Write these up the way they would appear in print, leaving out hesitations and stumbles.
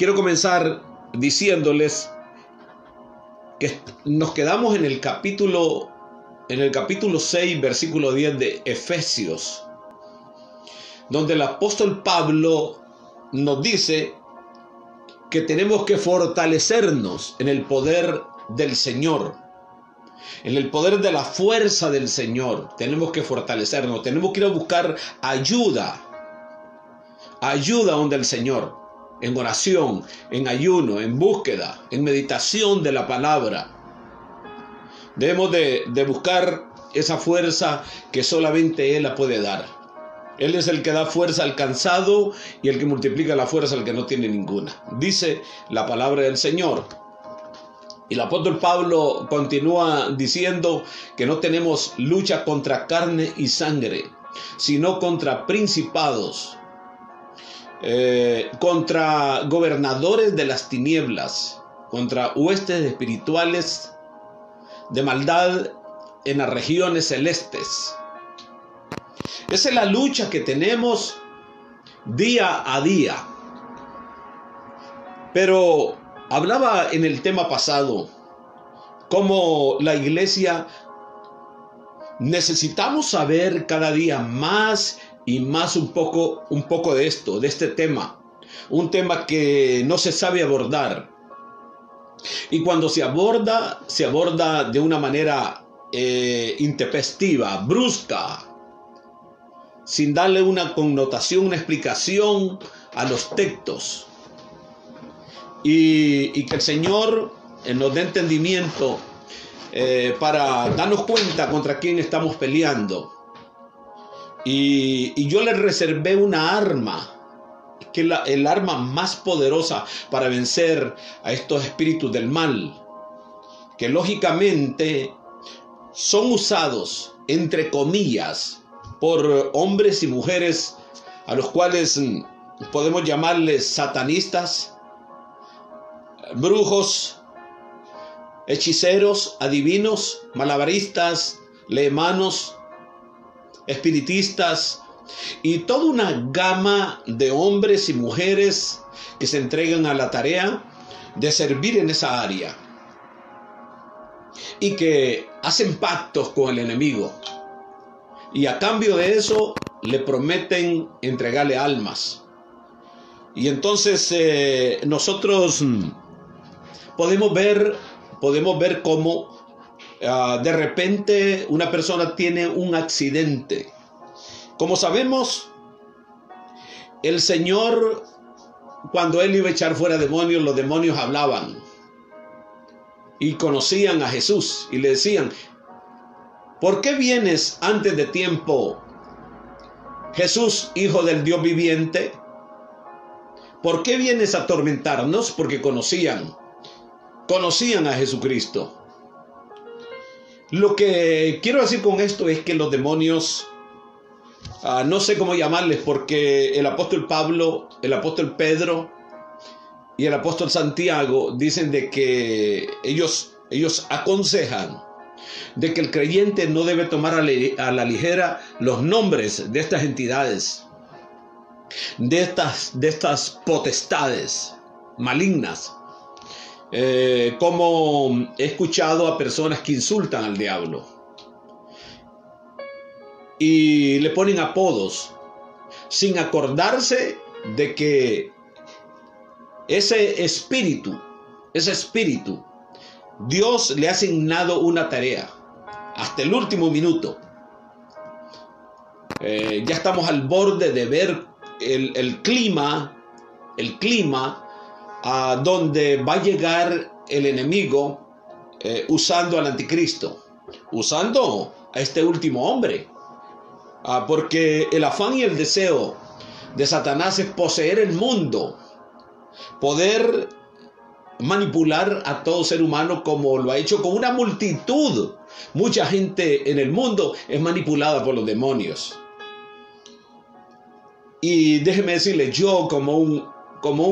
quiero comenzar diciéndoles que nos quedamos en el capítulo 6, versículo 10 de Efesios, donde el apóstol Pablo nos dice que tenemos que fortalecernos en el poder del Señor, en el poder de la fuerza del Señor. Tenemos que fortalecernos, tenemos que ir a buscar ayuda donde el Señor, en oración, en ayuno, en búsqueda, en meditación de la palabra. Debemos de buscar esa fuerza que solamente Él la puede dar. Él es el que da fuerza al cansado y el que multiplica la fuerza al que no tiene ninguna. Dice la palabra del Señor. Y el apóstol Pablo continúa diciendo que no tenemos lucha contra carne y sangre, sino contra principados, contra gobernadores de las tinieblas, contra huestes espirituales de maldad en las regiones celestes. Esa es la lucha que tenemos día a día. Pero hablaba en el tema pasado cómo la iglesia necesitamos saber cada día más y más un poco de esto, de este tema. Un tema que no se sabe abordar. Y cuando se aborda de una manera intempestiva, brusca, sin darle una connotación, una explicación a los textos. Y que el Señor nos dé entendimiento para darnos cuenta contra quién estamos peleando. Y yo le reservé una arma, que es el arma más poderosa para vencer a estos espíritus del mal, que lógicamente son usados, entre comillas, por hombres y mujeres a los cuales podemos llamarles satanistas, brujos, hechiceros, adivinos, malabaristas, lehmanos, espiritistas y toda una gama de hombres y mujeres que se entregan a la tarea de servir en esa área y que hacen pactos con el enemigo y a cambio de eso le prometen entregarle almas. Y entonces nosotros podemos ver cómo de repente una persona tiene un accidente. Como sabemos, el Señor, cuando Él iba a echar fuera demonios, los demonios hablaban y conocían a Jesús y le decían: ¿por qué vienes antes de tiempo, Jesús, Hijo del Dios viviente? ¿Por qué vienes a atormentarnos? Porque conocían a Jesucristo. Lo que quiero decir con esto es que los demonios, no sé cómo llamarles, porque el apóstol Pablo, el apóstol Pedro y el apóstol Santiago dicen de que ellos aconsejan de que el creyente no debe tomar a la ligera los nombres de estas entidades, de estas potestades malignas. Como he escuchado a personas que insultan al diablo y le ponen apodos sin acordarse de que ese espíritu, Dios le ha asignado una tarea hasta el último minuto. Ya estamos al borde de ver el clima a donde va a llegar el enemigo usando al anticristo, usando a este último hombre, porque el afán y el deseo de Satanás es poseer el mundo, poder manipular a todo ser humano como lo ha hecho con una multitud. Mucha gente en el mundo es manipulada por los demonios. Y déjeme decirle, yo como un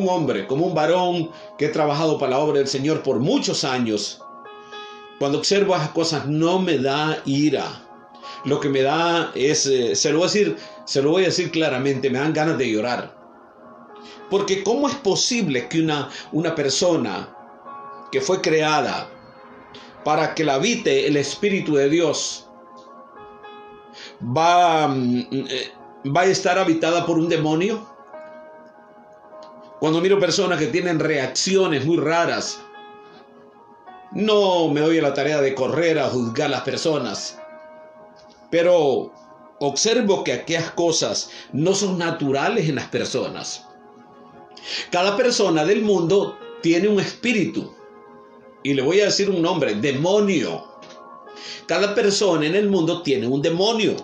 hombre, como un varón que he trabajado para la obra del Señor por muchos años, cuando observo esas cosas no me da ira. Lo que me da es, se lo voy a decir claramente, me dan ganas de llorar. Porque ¿cómo es posible que una persona que fue creada para que la habite el Espíritu de Dios va a estar habitada por un demonio? Cuando miro personas que tienen reacciones muy raras, no me doy a la tarea de correr a juzgar a las personas, pero observo que aquellas cosas no son naturales en las personas. Cada persona del mundo tiene un espíritu, y le voy a decir un nombre: demonio. Cada persona en el mundo tiene un demonio.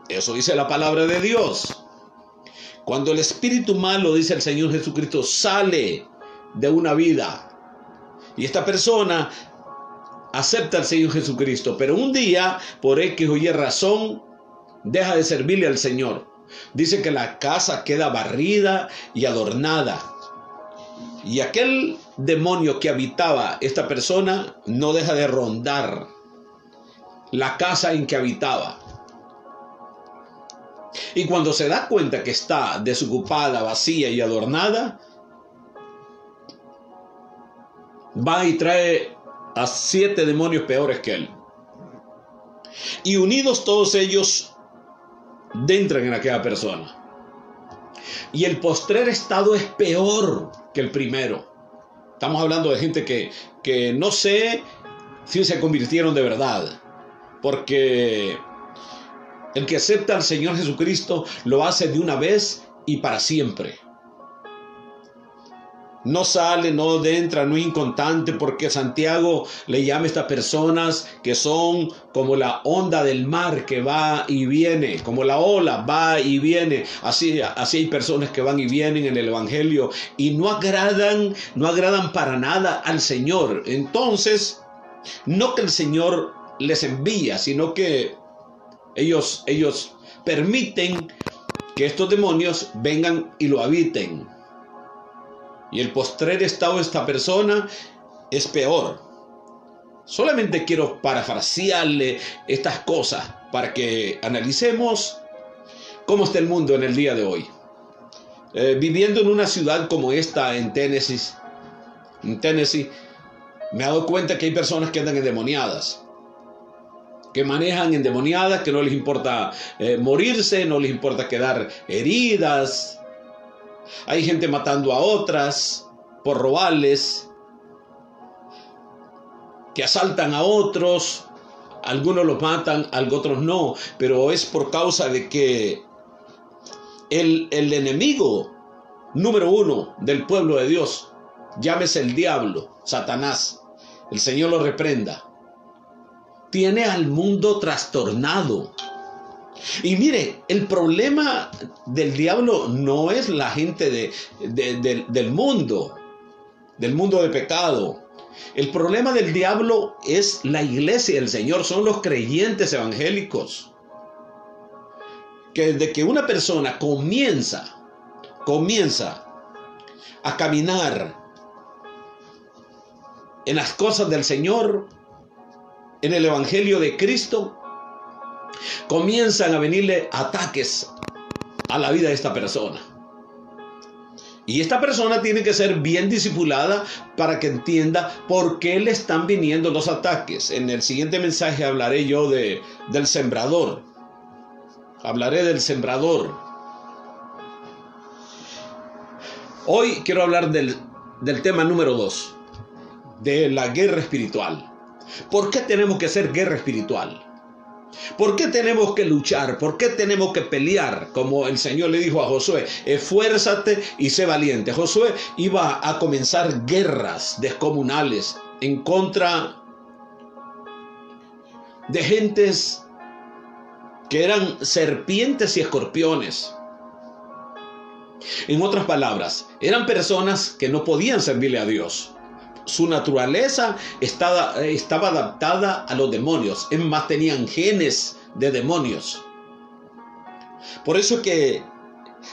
Eso dice la palabra de Dios. Cuando el espíritu malo, dice el Señor Jesucristo, sale de una vida, y esta persona acepta al Señor Jesucristo, pero un día, por X o Y razón, deja de servirle al Señor. Dice que la casa queda barrida y adornada, y aquel demonio que habitaba esta persona no deja de rondar la casa en que habitaba. Y cuando se da cuenta que está desocupada, vacía y adornada, va y trae a 7 demonios peores que él. Y unidos todos ellos, entran en aquella persona. Y el postrer estado es peor que el primero. Estamos hablando de gente que no sé si se convirtieron de verdad, porque el que acepta al Señor Jesucristo lo hace de una vez y para siempre. No sale, no entra, no es inconstante, porque Santiago le llama a estas personas que son como la onda del mar que va y viene, como la ola va y viene. Así hay personas que van y vienen en el Evangelio y no agradan para nada al Señor. Entonces, no que el Señor les envía, sino que ellos permiten que estos demonios vengan y lo habiten. Y el postrer estado de esta persona es peor. Solamente quiero parafrasearle estas cosas para que analicemos cómo está el mundo en el día de hoy. Viviendo en una ciudad como esta, en Tennessee, me he dado cuenta que hay personas que andan endemoniadas, que manejan endemoniadas, que no les importa morirse, no les importa quedar heridas. Hay gente matando a otras por robarles, que asaltan a otros. Algunos los matan, otros no, pero es por causa de que el enemigo número 1 del pueblo de Dios, llámese el diablo, Satanás, el Señor lo reprenda, tiene al mundo trastornado. Y mire, el problema del diablo no es la gente del mundo de pecado. El problema del diablo es la iglesia del Señor, son los creyentes evangélicos. Que de que una persona comienza a caminar en las cosas del Señor, en el evangelio de Cristo, comienzan a venirle ataques a la vida de esta persona. Y esta persona tiene que ser bien discipulada para que entienda por qué le están viniendo los ataques. En el siguiente mensaje hablaré yo del sembrador. Hablaré del sembrador. Hoy quiero hablar del tema número 2, de la guerra espiritual. ¿Por qué tenemos que hacer guerra espiritual? ¿Por qué tenemos que luchar? ¿Por qué tenemos que pelear? Como el Señor le dijo a Josué: esfuérzate y sé valiente. Josué iba a comenzar guerras descomunales en contra de gentes que eran serpientes y escorpiones. En otras palabras, eran personas que no podían servirle a Dios. Su naturaleza estaba adaptada a los demonios. Es más, tenían genes de demonios. Por eso que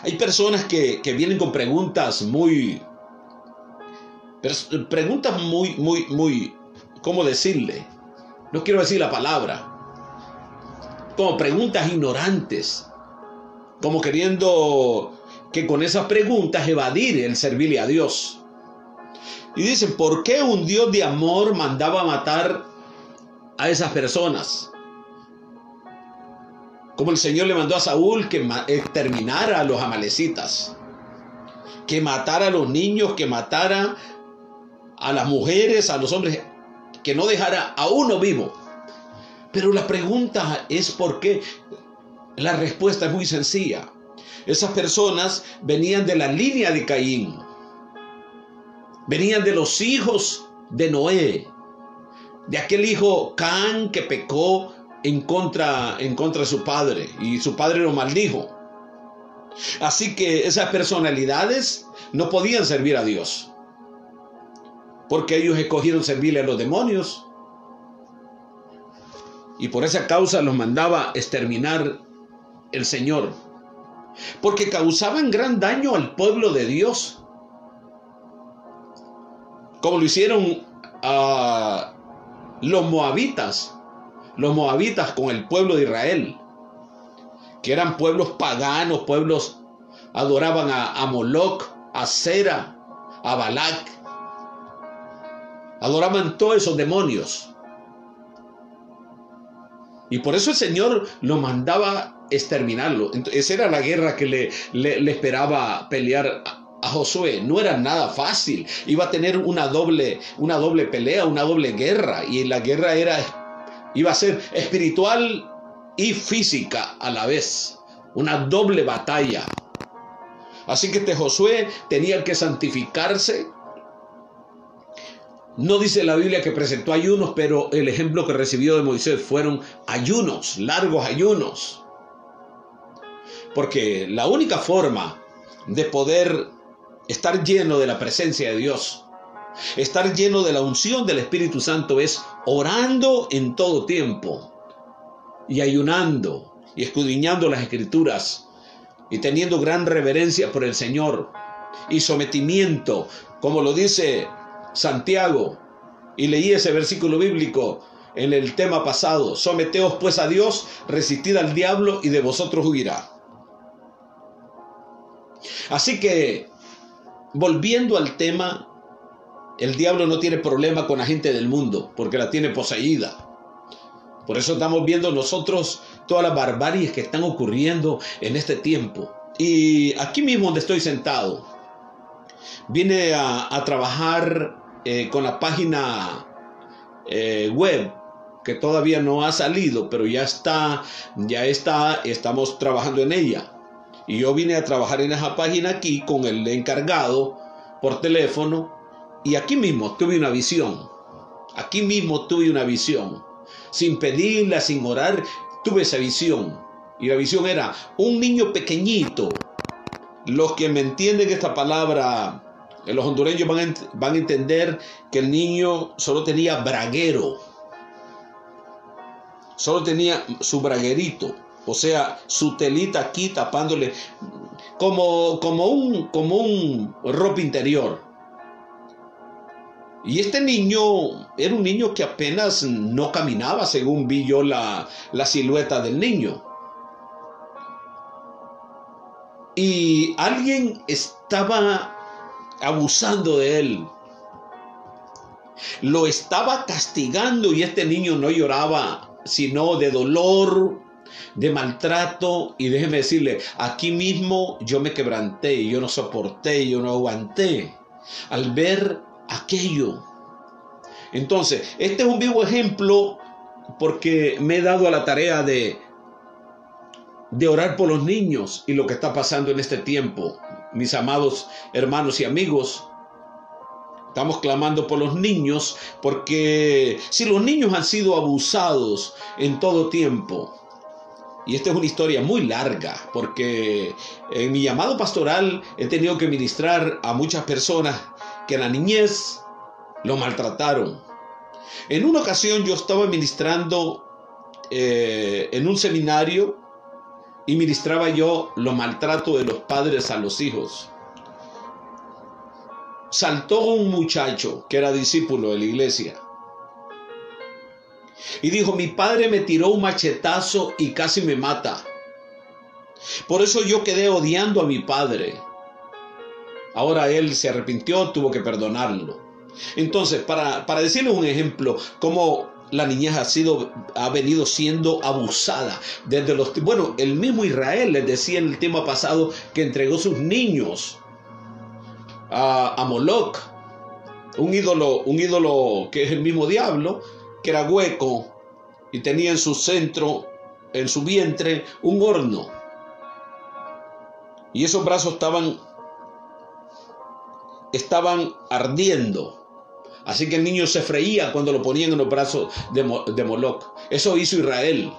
hay personas que vienen con preguntas muy, ¿cómo decirle? No quiero decir la palabra. Como preguntas ignorantes. Como queriendo que con esas preguntas evadir el servirle a Dios. Y dicen, ¿por qué un Dios de amor mandaba matar a esas personas? Como el Señor le mandó a Saúl que exterminara a los amalecitas, que matara a los niños, que matara a las mujeres, a los hombres, que no dejara a uno vivo. Pero la pregunta es ¿por qué? La respuesta es muy sencilla. Esas personas venían de la línea de Caín, venían de los hijos de Noé, de aquel hijo Can que pecó en contra de su padre, y su padre lo maldijo. Así que esas personalidades no podían servir a Dios, porque ellos escogieron servirle a los demonios, y por esa causa los mandaba exterminar el Señor, porque causaban gran daño al pueblo de Dios, como lo hicieron a los moabitas con el pueblo de Israel, que eran pueblos paganos, pueblos adoraban a Moloch, a Sera, a Balac, adoraban todos esos demonios. Y por eso el Señor lo mandaba exterminarlo. Entonces, esa era la guerra que le esperaba pelear a Josué. No era nada fácil. Iba a tener una doble pelea, una doble guerra. Y la guerra iba a ser espiritual y física a la vez. Una doble batalla. Así que Josué tenía que santificarse. No dice la Biblia que presentó ayunos, pero el ejemplo que recibió de Moisés fueron ayunos, largos ayunos. Porque la única forma de poder estar lleno de la presencia de Dios, estar lleno de la unción del Espíritu Santo, es orando en todo tiempo y ayunando y escudriñando las Escrituras y teniendo gran reverencia por el Señor y sometimiento, como lo dice Santiago, y leí ese versículo bíblico en el tema pasado: someteos pues a Dios, resistid al diablo y de vosotros huirá. Así que, volviendo al tema, el diablo no tiene problema con la gente del mundo, porque la tiene poseída. Por eso estamos viendo nosotros todas las barbaries que están ocurriendo en este tiempo. Y aquí mismo donde estoy sentado, vine a trabajar con la página web, que todavía no ha salido, pero ya está, estamos trabajando en ella. Y yo vine a trabajar en esa página aquí con el encargado por teléfono, y aquí mismo tuve una visión. Aquí mismo tuve una visión. Sin pedirla, sin orar, tuve esa visión. Y la visión era un niño pequeñito. Los que me entienden esta palabra, los hondureños van a entender que el niño solo tenía braguero. Solo tenía su braguerito. O sea, su telita aquí tapándole como un ropa interior. Y este niño era un niño que apenas no caminaba, según vi yo la silueta del niño. Y alguien estaba abusando de él. Lo estaba castigando, y este niño no lloraba sino de dolor, de maltrato. Y déjeme decirle, aquí mismo yo me quebranté, yo no soporté, yo no aguanté al ver aquello. Entonces, este es un vivo ejemplo, porque me he dado a la tarea de orar por los niños y lo que está pasando en este tiempo. Mis amados hermanos y amigos, estamos clamando por los niños, porque si los niños han sido abusados en todo tiempo, y esta es una historia muy larga, porque en mi llamado pastoral he tenido que ministrar a muchas personas que en la niñez lo maltrataron. En una ocasión yo estaba ministrando en un seminario, y ministraba yo los maltratos de los padres a los hijos. Saltó un muchacho que era discípulo de la iglesia y dijo: mi padre me tiró un machetazo y casi me mata. Por eso yo quedé odiando a mi padre. Ahora él se arrepintió, tuvo que perdonarlo. Entonces, para decirles un ejemplo, cómo la niñez ha venido siendo abusada desde bueno, el mismo Israel les decía en el tema pasado que entregó sus niños a Moloch, un ídolo que es el mismo diablo, que era hueco y tenía en su centro, en su vientre, un horno. Y esos brazos estaban ardiendo. Así que el niño se freía cuando lo ponían en los brazos de Moloch. Eso hizo Israel.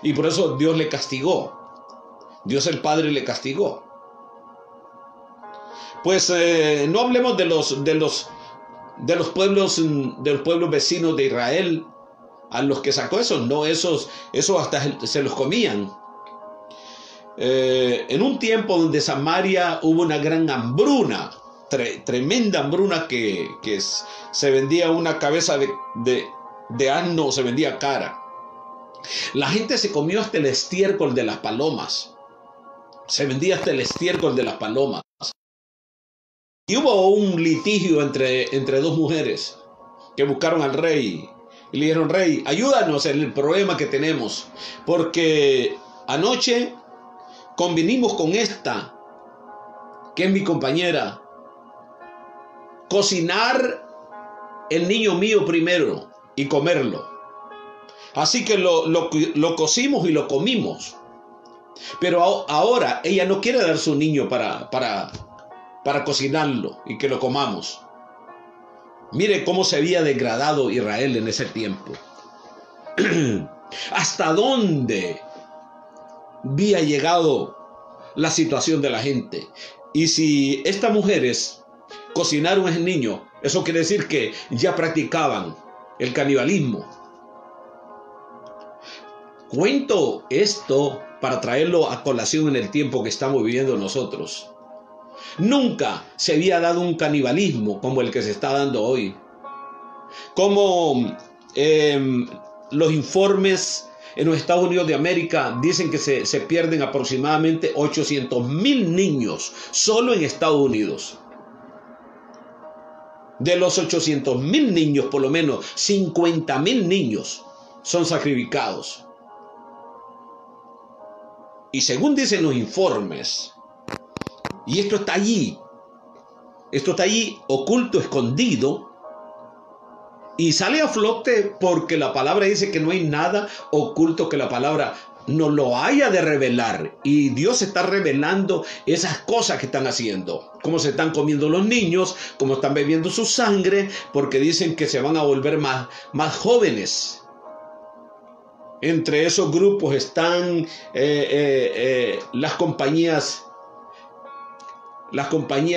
Y por eso Dios le castigó. Dios el Padre le castigó. Pues no hablemos de los pueblos vecinos de Israel a los que sacó eso. No, esos hasta se los comían. En un tiempo donde Samaria hubo una gran hambruna, tremenda hambruna, que se vendía una cabeza de asno, se vendía cara. La gente se comió hasta el estiércol de las palomas. Se vendía hasta el estiércol de las palomas. Y hubo un litigio entre dos mujeres que buscaron al rey y le dijeron: rey, ayúdanos en el problema que tenemos, porque anoche convinimos con esta, que es mi compañera, cocinar el niño mío primero y comerlo. Así que lo cocimos y lo comimos. Pero ahora ella no quiere dar su niño para cocinarlo y que lo comamos. Mire cómo se había degradado Israel en ese tiempo. ¿Hasta dónde había llegado la situación de la gente? Y si estas mujeres cocinaron a ese niño, eso quiere decir que ya practicaban el canibalismo. Cuento esto para traerlo a colación en el tiempo que estamos viviendo nosotros. Nunca se había dado un canibalismo como el que se está dando hoy. Como los informes en los Estados Unidos de América dicen que se pierden aproximadamente 800,000 niños solo en Estados Unidos. De los 800,000 niños, por lo menos 50,000 niños son sacrificados. Y según dicen los informes, y esto está allí oculto, escondido, y sale a flote porque la palabra dice que no hay nada oculto que la palabra no lo haya de revelar. Y Dios está revelando esas cosas que están haciendo, cómo se están comiendo los niños, cómo están bebiendo su sangre, porque dicen que se van a volver más jóvenes. Entre esos grupos están las compañías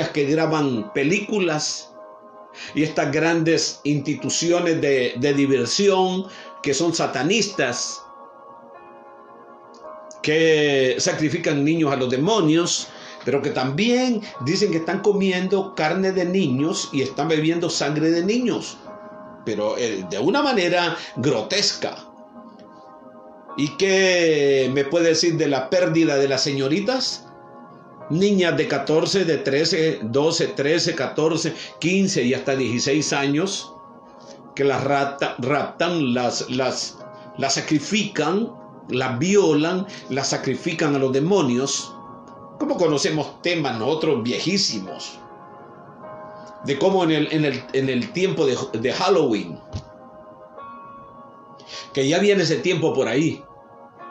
que graban películas y estas grandes instituciones de diversión que son satanistas, que sacrifican niños a los demonios, pero que también dicen que están comiendo carne de niños y están bebiendo sangre de niños, pero de una manera grotesca. ¿Y qué me puede decir de la pérdida de las señoritas? Niñas de 14, de 13, 12, 13, 14, 15 y hasta 16 años, que las raptan, las sacrifican, las violan, las sacrifican a los demonios. ¿Cómo conocemos temas nosotros viejísimos? De cómo en el tiempo de Halloween, que ya viene ese tiempo por ahí,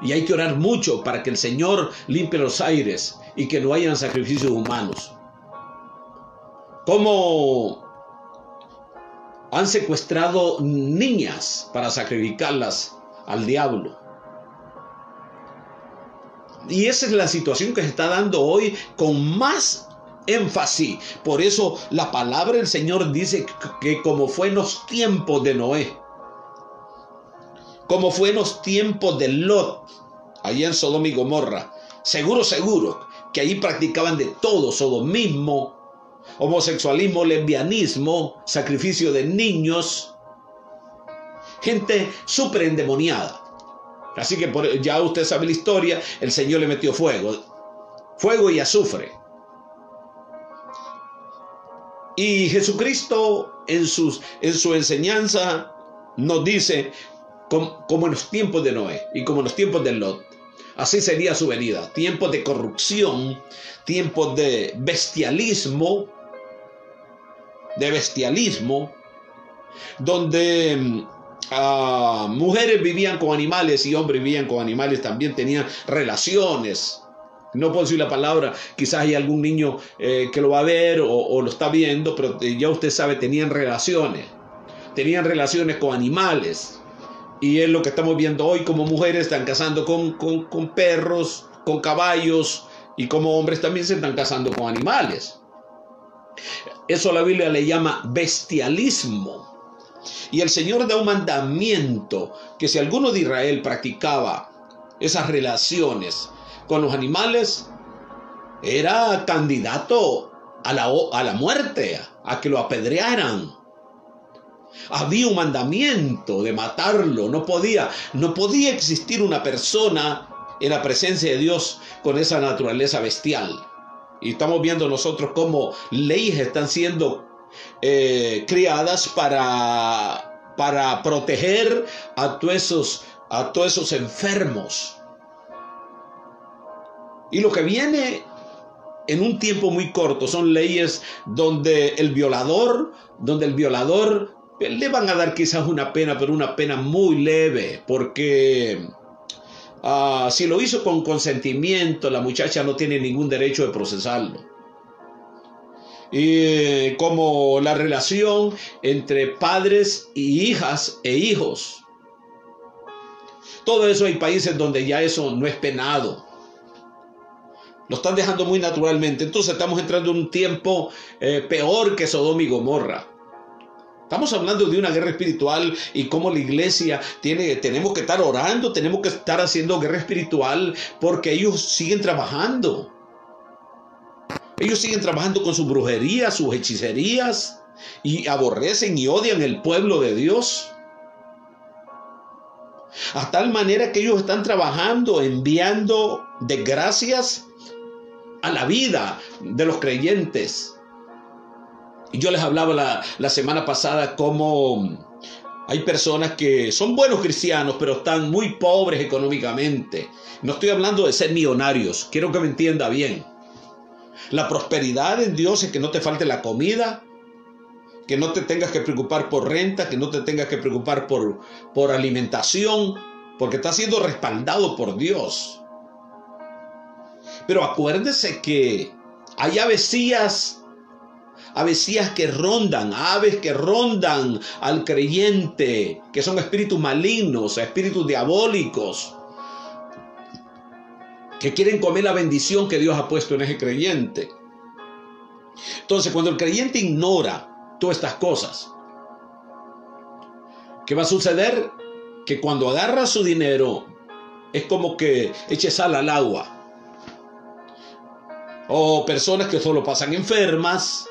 y hay que orar mucho para que el Señor limpie los aires y que no hayan sacrificios humanos. Cómo han secuestrado niñas para sacrificarlas al diablo. Y esa es la situación que se está dando hoy con más énfasis. Por eso la palabra del Señor dice que como fue en los tiempos de Noé, como fue en los tiempos de Lot, allá en Sodoma y Gomorra, seguro que ahí practicaban de todo: sodomismo, homosexualismo, lesbianismo, sacrificio de niños, gente súper endemoniada. Así que ya usted sabe la historia, el Señor le metió fuego y azufre. Y Jesucristo en su enseñanza nos dice, como en los tiempos de Noé y como en los tiempos de Lot, así sería su venida. Tiempos de corrupción, tiempos de bestialismo, donde mujeres vivían con animales y hombres vivían con animales, también tenían relaciones. No puedo decir la palabra, quizás hay algún niño que lo va a ver o lo está viendo, pero ya usted sabe, tenían relaciones con animales. Y es lo que estamos viendo hoy, como mujeres están casando con perros, con caballos, y como hombres también se están casando con animales. Eso la Biblia le llama bestialismo. Y el Señor da un mandamiento que si alguno de Israel practicaba esas relaciones con los animales, era candidato a la muerte, a que lo apedrearan. Había un mandamiento de matarlo. No podía existir una persona en la presencia de Dios con esa naturaleza bestial. Y estamos viendo nosotros cómo leyes están siendo criadas para proteger a todos esos enfermos. Y lo que viene en un tiempo muy corto son leyes donde el violador le van a dar quizás una pena, pero una pena muy leve, porque si lo hizo con consentimiento, la muchacha no tiene ningún derecho de procesarlo. Y como la relación entre padres y hijas e hijos, todo eso hay países donde ya eso no es penado. Lo están dejando muy naturalmente. Entonces estamos entrando en un tiempo peor que Sodoma y Gomorra. Estamos hablando de una guerra espiritual y cómo la iglesia tenemos que estar orando, tenemos que estar haciendo guerra espiritual, porque ellos siguen trabajando. Ellos siguen trabajando con su brujería, sus hechicerías, y aborrecen y odian el pueblo de Dios. A tal manera que ellos están trabajando, enviando desgracias a la vida de los creyentes. Y yo les hablaba la semana pasada cómo hay personas que son buenos cristianos, pero están muy pobres económicamente. No estoy hablando de ser millonarios, quiero que me entienda bien. La prosperidad en Dios es que no te falte la comida, que no te tengas que preocupar por renta, que no te tengas que preocupar por alimentación, porque estás siendo respaldado por Dios. Pero acuérdese que hay avecías que rondan, aves que rondan al creyente, que son espíritus malignos, espíritus diabólicos, que quieren comer la bendición que Dios ha puesto en ese creyente. Entonces, cuando el creyente ignora todas estas cosas, ¿qué va a suceder? Que cuando agarra su dinero, es como que eche sal al agua. O personas que solo pasan enfermas,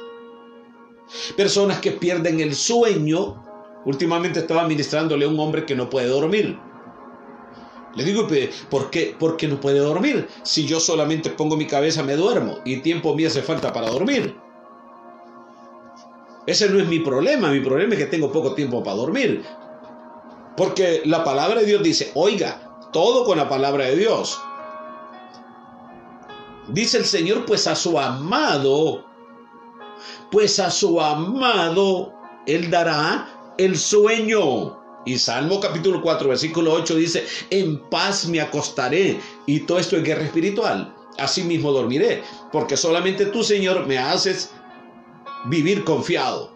personas que pierden el sueño. Últimamente estaba ministrándole a un hombre que no puede dormir. Le digo, ¿por qué no puede dormir? Si yo solamente pongo mi cabeza me duermo y tiempo me hace falta para dormir. Ese no es mi problema es que tengo poco tiempo para dormir. Porque la palabra de Dios dice, oiga, todo con la palabra de Dios. Dice el Señor, pues a su amado Él dará el sueño. Y Salmo capítulo 4, versículo 8 dice, en paz me acostaré. Y todo esto es guerra espiritual. Asimismo dormiré, porque solamente tú, Señor, me haces vivir confiado.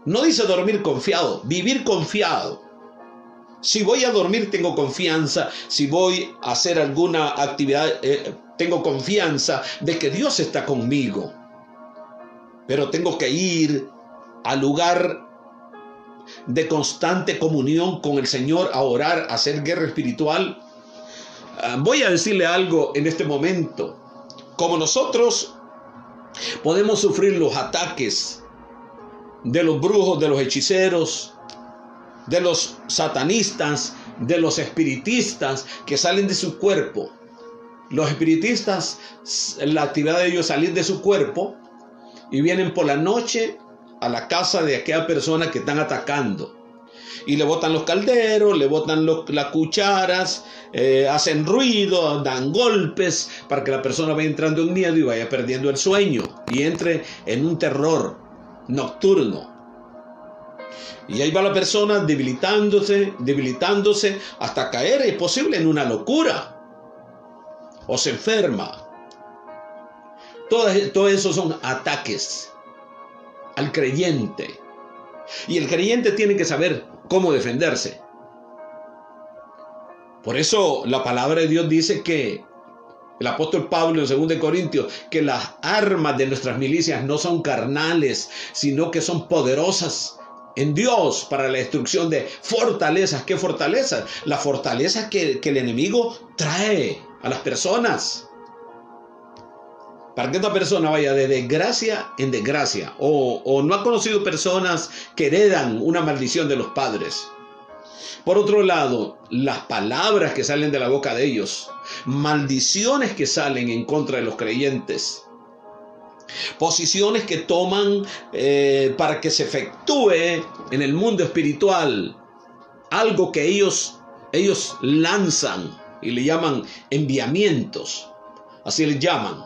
No dice dormir confiado, vivir confiado. Si voy a dormir, tengo confianza. Si voy a hacer alguna actividad, tengo confianza de que Dios está conmigo. Pero tengo que ir al lugar de constante comunión con el Señor, a orar, a hacer guerra espiritual. Voy a decirle algo en este momento. Como nosotros podemos sufrir los ataques de los brujos, de los hechiceros, de los satanistas, de los espiritistas que salen de su cuerpo. Los espiritistas, la actividad de ellos es salir de su cuerpo y vienen por la noche a la casa de aquella persona que están atacando. Y le botan los calderos, le botan las cucharas, hacen ruido, dan golpes para que la persona vaya entrando en miedo y vaya perdiendo el sueño y entre en un terror nocturno. Y ahí va la persona debilitándose hasta caer, es posible, en una locura. O se enferma. Todo eso son ataques al creyente. Y el creyente tiene que saber cómo defenderse. Por eso la palabra de Dios dice que el apóstol Pablo en 2 Corintios, que las armas de nuestras milicias no son carnales, sino que son poderosas en Dios para la destrucción de fortalezas. ¿Qué fortalezas? La fortaleza que el enemigo trae a las personas, para que esta persona vaya de desgracia en desgracia, o no ha conocido personas que heredan una maldición de los padres. Por otro lado, las palabras que salen de la boca de ellos, maldiciones que salen en contra de los creyentes, posiciones que toman para que se efectúe en el mundo espiritual algo que ellos lanzan y le llaman enviamientos, así les llaman.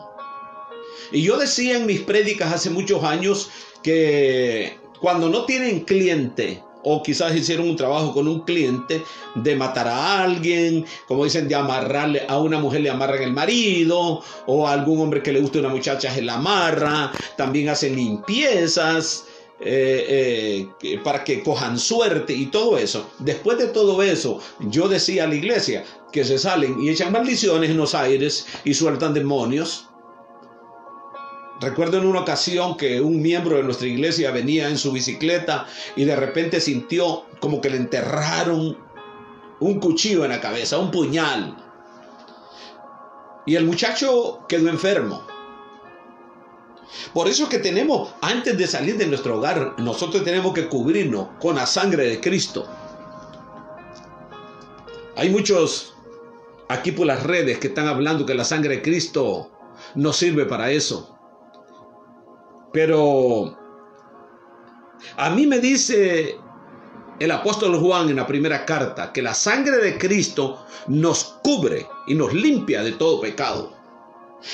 Y yo decía en mis prédicas hace muchos años que cuando no tienen cliente, o quizás hicieron un trabajo con un cliente de matar a alguien, como dicen, de amarrarle a una mujer, le amarran el marido, o a algún hombre que le guste una muchacha se la amarra, también hacen limpiezas para que cojan suerte y todo eso. Después de todo eso, yo decía a la iglesia que se salen y echan maldiciones en los aires y sueltan demonios. Recuerdo en una ocasión que un miembro de nuestra iglesia venía en su bicicleta y de repente sintió como que le enterraron un cuchillo en la cabeza, un puñal. Y el muchacho quedó enfermo. Por eso es que tenemos, antes de salir de nuestro hogar, nosotros tenemos que cubrirnos con la sangre de Cristo. Hay muchos aquí por las redes que están hablando que la sangre de Cristo no sirve para eso. Pero a mí me dice el apóstol Juan en la primera carta que la sangre de Cristo nos cubre y nos limpia de todo pecado.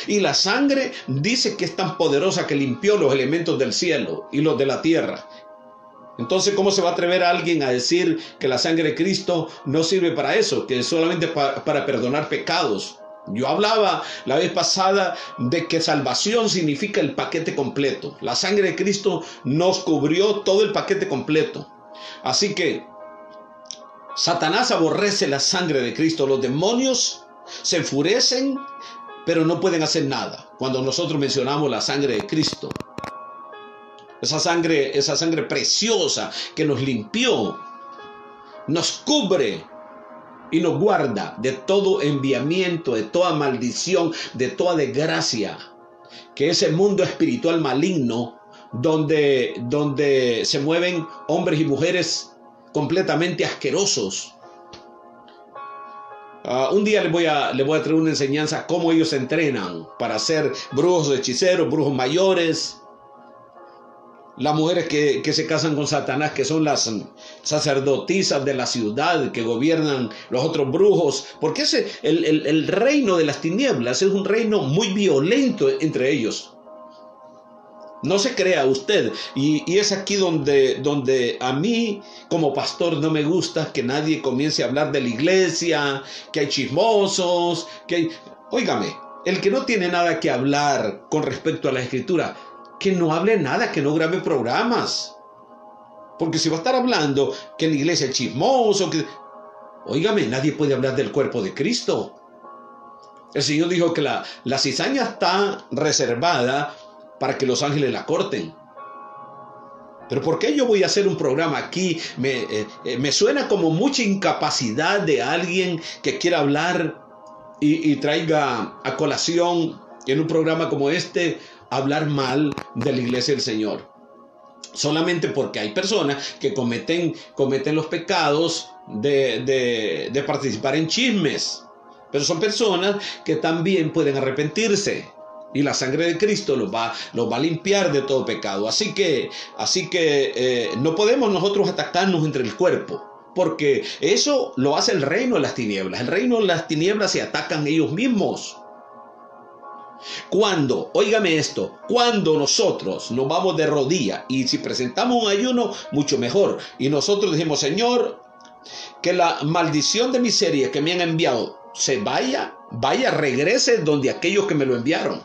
Y la sangre dice que es tan poderosa que limpió los elementos del cielo y los de la tierra. Entonces, ¿cómo se va a atrever a alguien a decir que la sangre de Cristo no sirve para eso, que es solamente para perdonar pecados? Yo hablaba la vez pasada de que salvación significa el paquete completo. La sangre de Cristo nos cubrió todo el paquete completo. Así que Satanás aborrece la sangre de Cristo. Los demonios se enfurecen, pero no pueden hacer nada cuando nosotros mencionamos la sangre de Cristo. Esa sangre preciosa que nos limpió, nos cubre y nos guarda de todo enviamiento, de toda maldición, de toda desgracia, que ese mundo espiritual maligno donde se mueven hombres y mujeres completamente asquerosos. Un día les voy a traer una enseñanza cómo ellos se entrenan para ser brujos, hechiceros, brujos mayores. Las mujeres que se casan con Satanás, que son las sacerdotisas de la ciudad que gobiernan los otros brujos, porque el reino de las tinieblas es un reino muy violento entre ellos. No se crea usted, y es aquí donde a mí como pastor no me gusta que nadie comience a hablar de la iglesia, que hay chismosos, Óigame, el que no tiene nada que hablar con respecto a la escritura, que no hable nada, que no grabe programas. Porque si va a estar hablando que en la iglesia es chismoso, óigame, nadie puede hablar del cuerpo de Cristo. El Señor dijo que la cizaña está reservada para que los ángeles la corten. Pero ¿por qué yo voy a hacer un programa aquí? Me suena como mucha incapacidad de alguien que quiera hablar y traiga a colación en un programa como este hablar mal de la iglesia del Señor. solamente porque hay personas que cometen los pecados de participar en chismes. Pero son personas que también pueden arrepentirse. Y la sangre de Cristo los va a limpiar de todo pecado. Así que no podemos nosotros atacarnos entre el cuerpo, porque eso lo hace el reino de las tinieblas. El reino de las tinieblas se atacan ellos mismos. Cuando, óigame esto, cuando nosotros nos vamos de rodillas, y si presentamos un ayuno, mucho mejor, y nosotros decimos: Señor, que la maldición de miseria que me han enviado se vaya, regrese donde aquellos que me lo enviaron.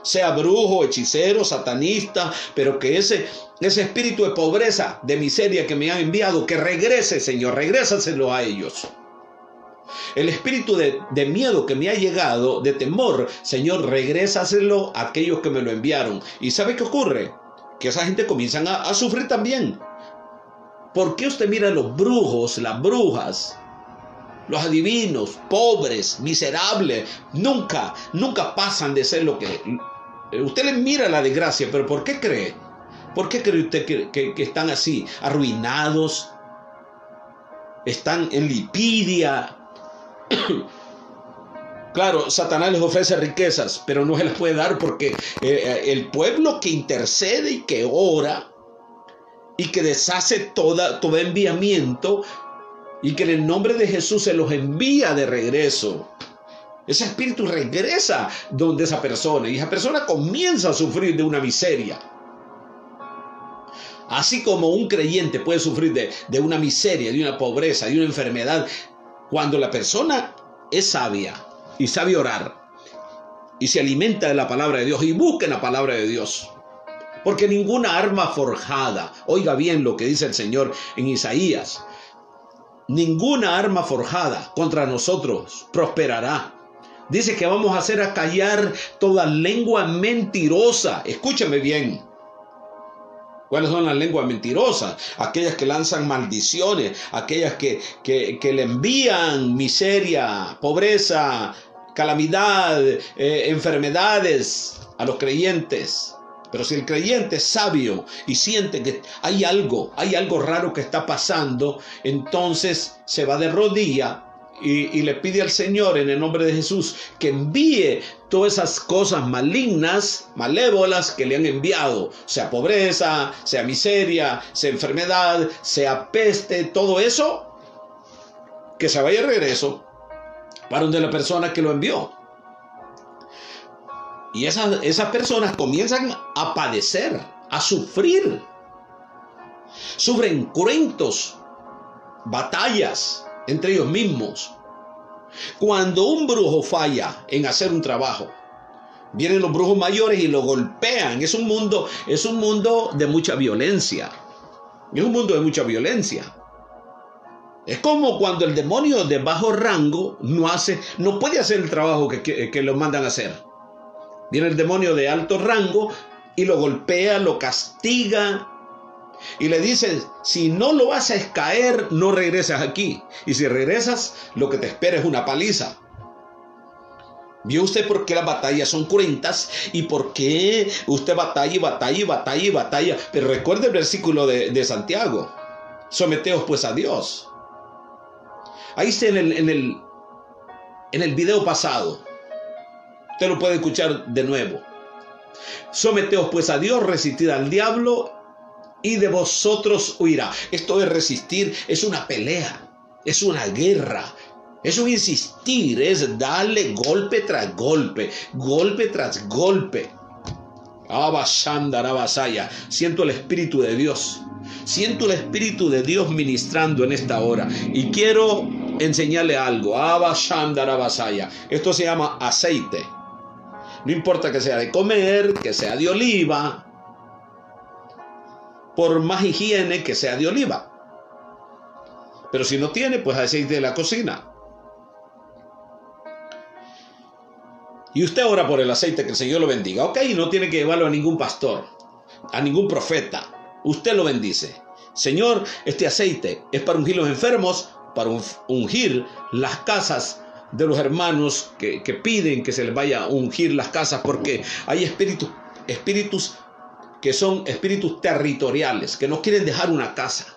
Sea brujo, hechicero, satanista, pero que ese espíritu de pobreza, de miseria que me han enviado, que regrese, Señor, regrésaselo a ellos. El espíritu de miedo que me ha llegado, de temor, Señor, regrésaselo a aquellos que me lo enviaron. ¿Y sabe qué ocurre? Que esa gente comienzan a sufrir también. ¿Por qué usted mira a los brujos, las brujas, los adivinos, pobres, miserables? Nunca pasan de ser lo que... Usted les mira la desgracia, pero ¿por qué cree? ¿Por qué cree usted que están así, arruinados? Están en lipidia. Claro, Satanás les ofrece riquezas, pero no se las puede dar porque el pueblo que intercede y que ora y que deshace todo enviamiento y que en el nombre de Jesús se los envía de regreso, ese espíritu regresa donde esa persona, y esa persona comienza a sufrir de una miseria. Así como un creyente puede sufrir de una miseria, de una pobreza, de una enfermedad, cuando la persona es sabia y sabe orar y se alimenta de la palabra de Dios y busca en la palabra de Dios. Porque ninguna arma forjada, oiga bien lo que dice el Señor en Isaías, ninguna arma forjada contra nosotros prosperará. Dice que vamos a hacer acallar toda lengua mentirosa. Escúchame bien. ¿Cuáles son las lenguas mentirosas? Aquellas que lanzan maldiciones, aquellas que le envían miseria, pobreza, calamidad, enfermedades a los creyentes. Pero si el creyente es sabio y siente que hay algo raro que está pasando, entonces se va de rodilla y le pide al Señor en el nombre de Jesús que envíe todas esas cosas malignas, malévolas que le han enviado, sea pobreza, sea miseria, sea enfermedad, sea peste, todo eso, que se vaya de regreso para donde la persona que lo envió. Y esas personas comienzan a padecer, a sufrir, sufren cruentos, batallas entre ellos mismos. Cuando un brujo falla en hacer un trabajo, vienen los brujos mayores y lo golpean. Es un mundo de mucha violencia. Es un mundo de mucha violencia. Es como cuando el demonio de bajo rango no puede hacer el trabajo que lo mandan a hacer. Viene el demonio de alto rango y lo golpea, lo castiga y le dice: si no lo haces caer, no regresas aquí. Y si regresas, lo que te espera es una paliza. ¿Vio usted por qué las batallas son cruentas? ¿Y por qué usted batalla? Pero recuerde el versículo de Santiago: someteos pues a Dios. Ahí está en el video pasado. Usted lo puede escuchar de nuevo. Someteos pues a Dios, resistid al diablo y de vosotros huirá. Esto de resistir es una pelea, es una guerra, es un insistir, es darle golpe tras golpe, golpe tras golpe. Siento el Espíritu de Dios. Siento el Espíritu de Dios ministrando en esta hora. Y quiero enseñarle algo. Esto se llama aceite. No importa que sea de comer, que sea de oliva. Por más higiene, que sea de oliva. Pero si no tiene, pues aceite de la cocina. Y usted ora por el aceite, que el Señor lo bendiga. Ok, no tiene que llevarlo a ningún pastor, a ningún profeta. Usted lo bendice. Señor, este aceite es para ungir los enfermos, para ungir las casas de los hermanos que piden que se les vaya a ungir las casas, porque hay espíritus que son espíritus territoriales, que no quieren dejar una casa.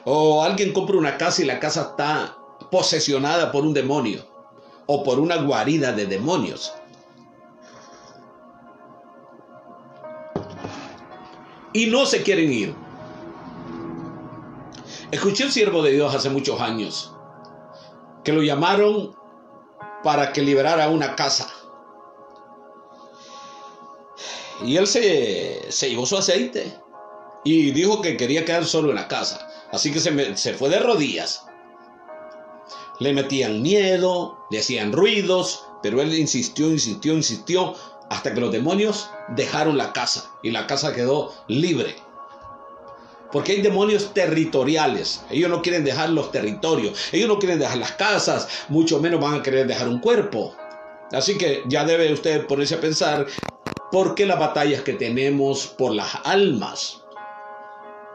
O alguien compra una casa y la casa está posesionada por un demonio o por una guarida de demonios. Y no se quieren ir. Escuché un siervo de Dios hace muchos años que lo llamaron para que liberara una casa. Y él se llevó su aceite y dijo que quería quedar solo en la casa. Así que se fue de rodillas. Le metían miedo, le hacían ruidos, pero él insistió hasta que los demonios dejaron la casa y la casa quedó libre. Porque hay demonios territoriales. Ellos no quieren dejar los territorios, ellos no quieren dejar las casas, mucho menos van a querer dejar un cuerpo. Así que ya debe usted ponerse a pensar por qué las batallas que tenemos por las almas.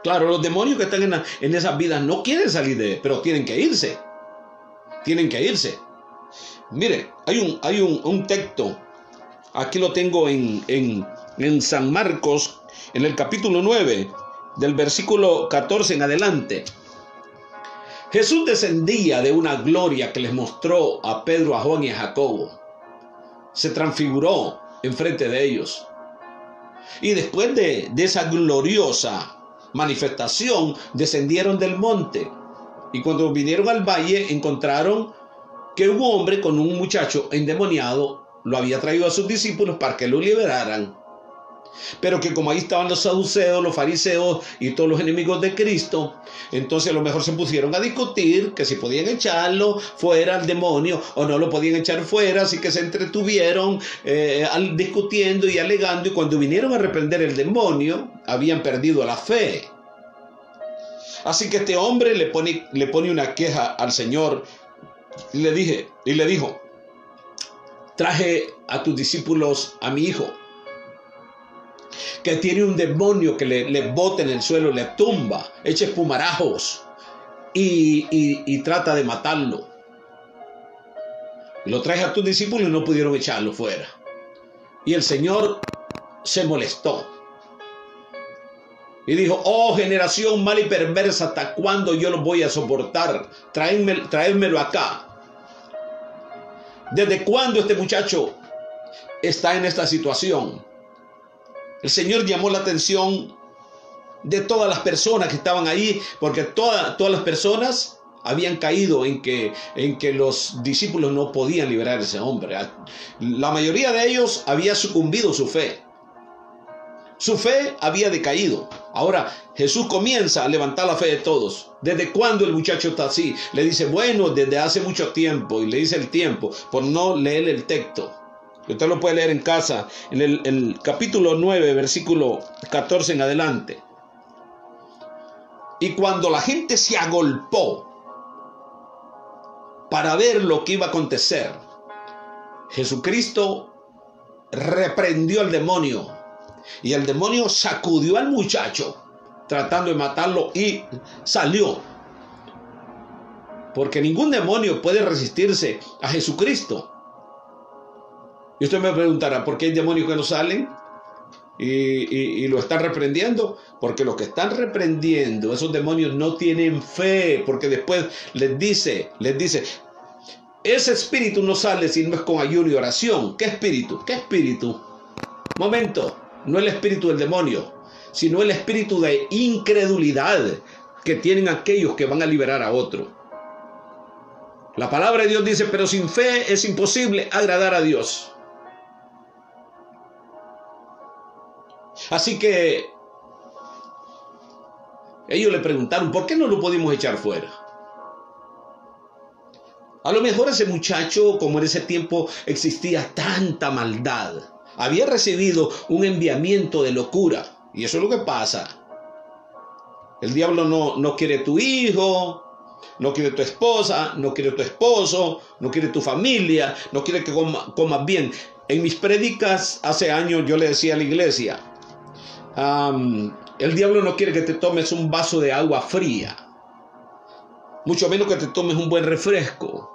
Claro, los demonios que están en esas vidas no quieren salir pero tienen que irse. Tienen que irse. Mire, hay un texto, aquí lo tengo en San Marcos, en el capítulo 9, del versículo 14 en adelante. Jesús descendía de una gloria que les mostró a Pedro, a Juan y a Jacobo. Se transfiguró enfrente de ellos. Y después de esa gloriosa manifestación, descendieron del monte. Y cuando vinieron al valle, encontraron que un hombre con un muchacho endemoniado lo había traído a sus discípulos para que lo liberaran. Pero que como ahí estaban los saduceos, los fariseos y todos los enemigos de Cristo, entonces a lo mejor se pusieron a discutir que si podían echarlo fuera al demonio o no lo podían echar fuera, así que se entretuvieron discutiendo y alegando, y cuando vinieron a reprender el demonio habían perdido la fe. Así que este hombre le pone una queja al Señor y le dijo: traje a tus discípulos a mi hijo, que tiene un demonio que le bota en el suelo, le tumba, echa espumarajos y trata de matarlo. Lo traje a tus discípulos y no pudieron echarlo fuera. Y el Señor se molestó y dijo: oh generación mala y perversa, ¿hasta cuándo yo los voy a soportar? Traédmelo acá. ¿Desde cuándo este muchacho está en esta situación? El Señor llamó la atención de todas las personas que estaban ahí, porque todas las personas habían caído en que los discípulos no podían liberar a ese hombre. La mayoría de ellos había sucumbido su fe. Su fe había decaído. Ahora Jesús comienza a levantar la fe de todos. ¿Desde cuándo el muchacho está así? Le dice: bueno, desde hace mucho tiempo. Y le dice el tiempo, por no leer el texto. Usted lo puede leer en casa, en el capítulo 9, versículo 14 en adelante. Y cuando la gente se agolpó para ver lo que iba a acontecer, Jesucristo reprendió al demonio. Y el demonio sacudió al muchacho, tratando de matarlo, y salió. Porque ningún demonio puede resistirse a Jesucristo. Y usted me preguntará: ¿por qué hay demonios que no salen? Y lo están reprendiendo. Porque los que están reprendiendo, esos demonios no tienen fe. Porque después les dice, ese espíritu no sale si no es con ayuno y oración. ¿Qué espíritu? ¿Qué espíritu? Momento, no el espíritu del demonio, sino el espíritu de incredulidad que tienen aquellos que van a liberar a otro. La palabra de Dios dice: pero sin fe es imposible agradar a Dios. Así que ellos le preguntaron: ¿por qué no lo pudimos echar fuera? A lo mejor ese muchacho, como en ese tiempo existía tanta maldad, había recibido un enviamiento de locura. Y eso es lo que pasa. El diablo no quiere tu hijo, no quiere tu esposa, no quiere tu esposo, no quiere tu familia, no quiere que comas bien. En mis prédicas hace años yo le decía a la iglesia: el diablo no quiere que te tomes un vaso de agua fría, mucho menos que te tomes un buen refresco.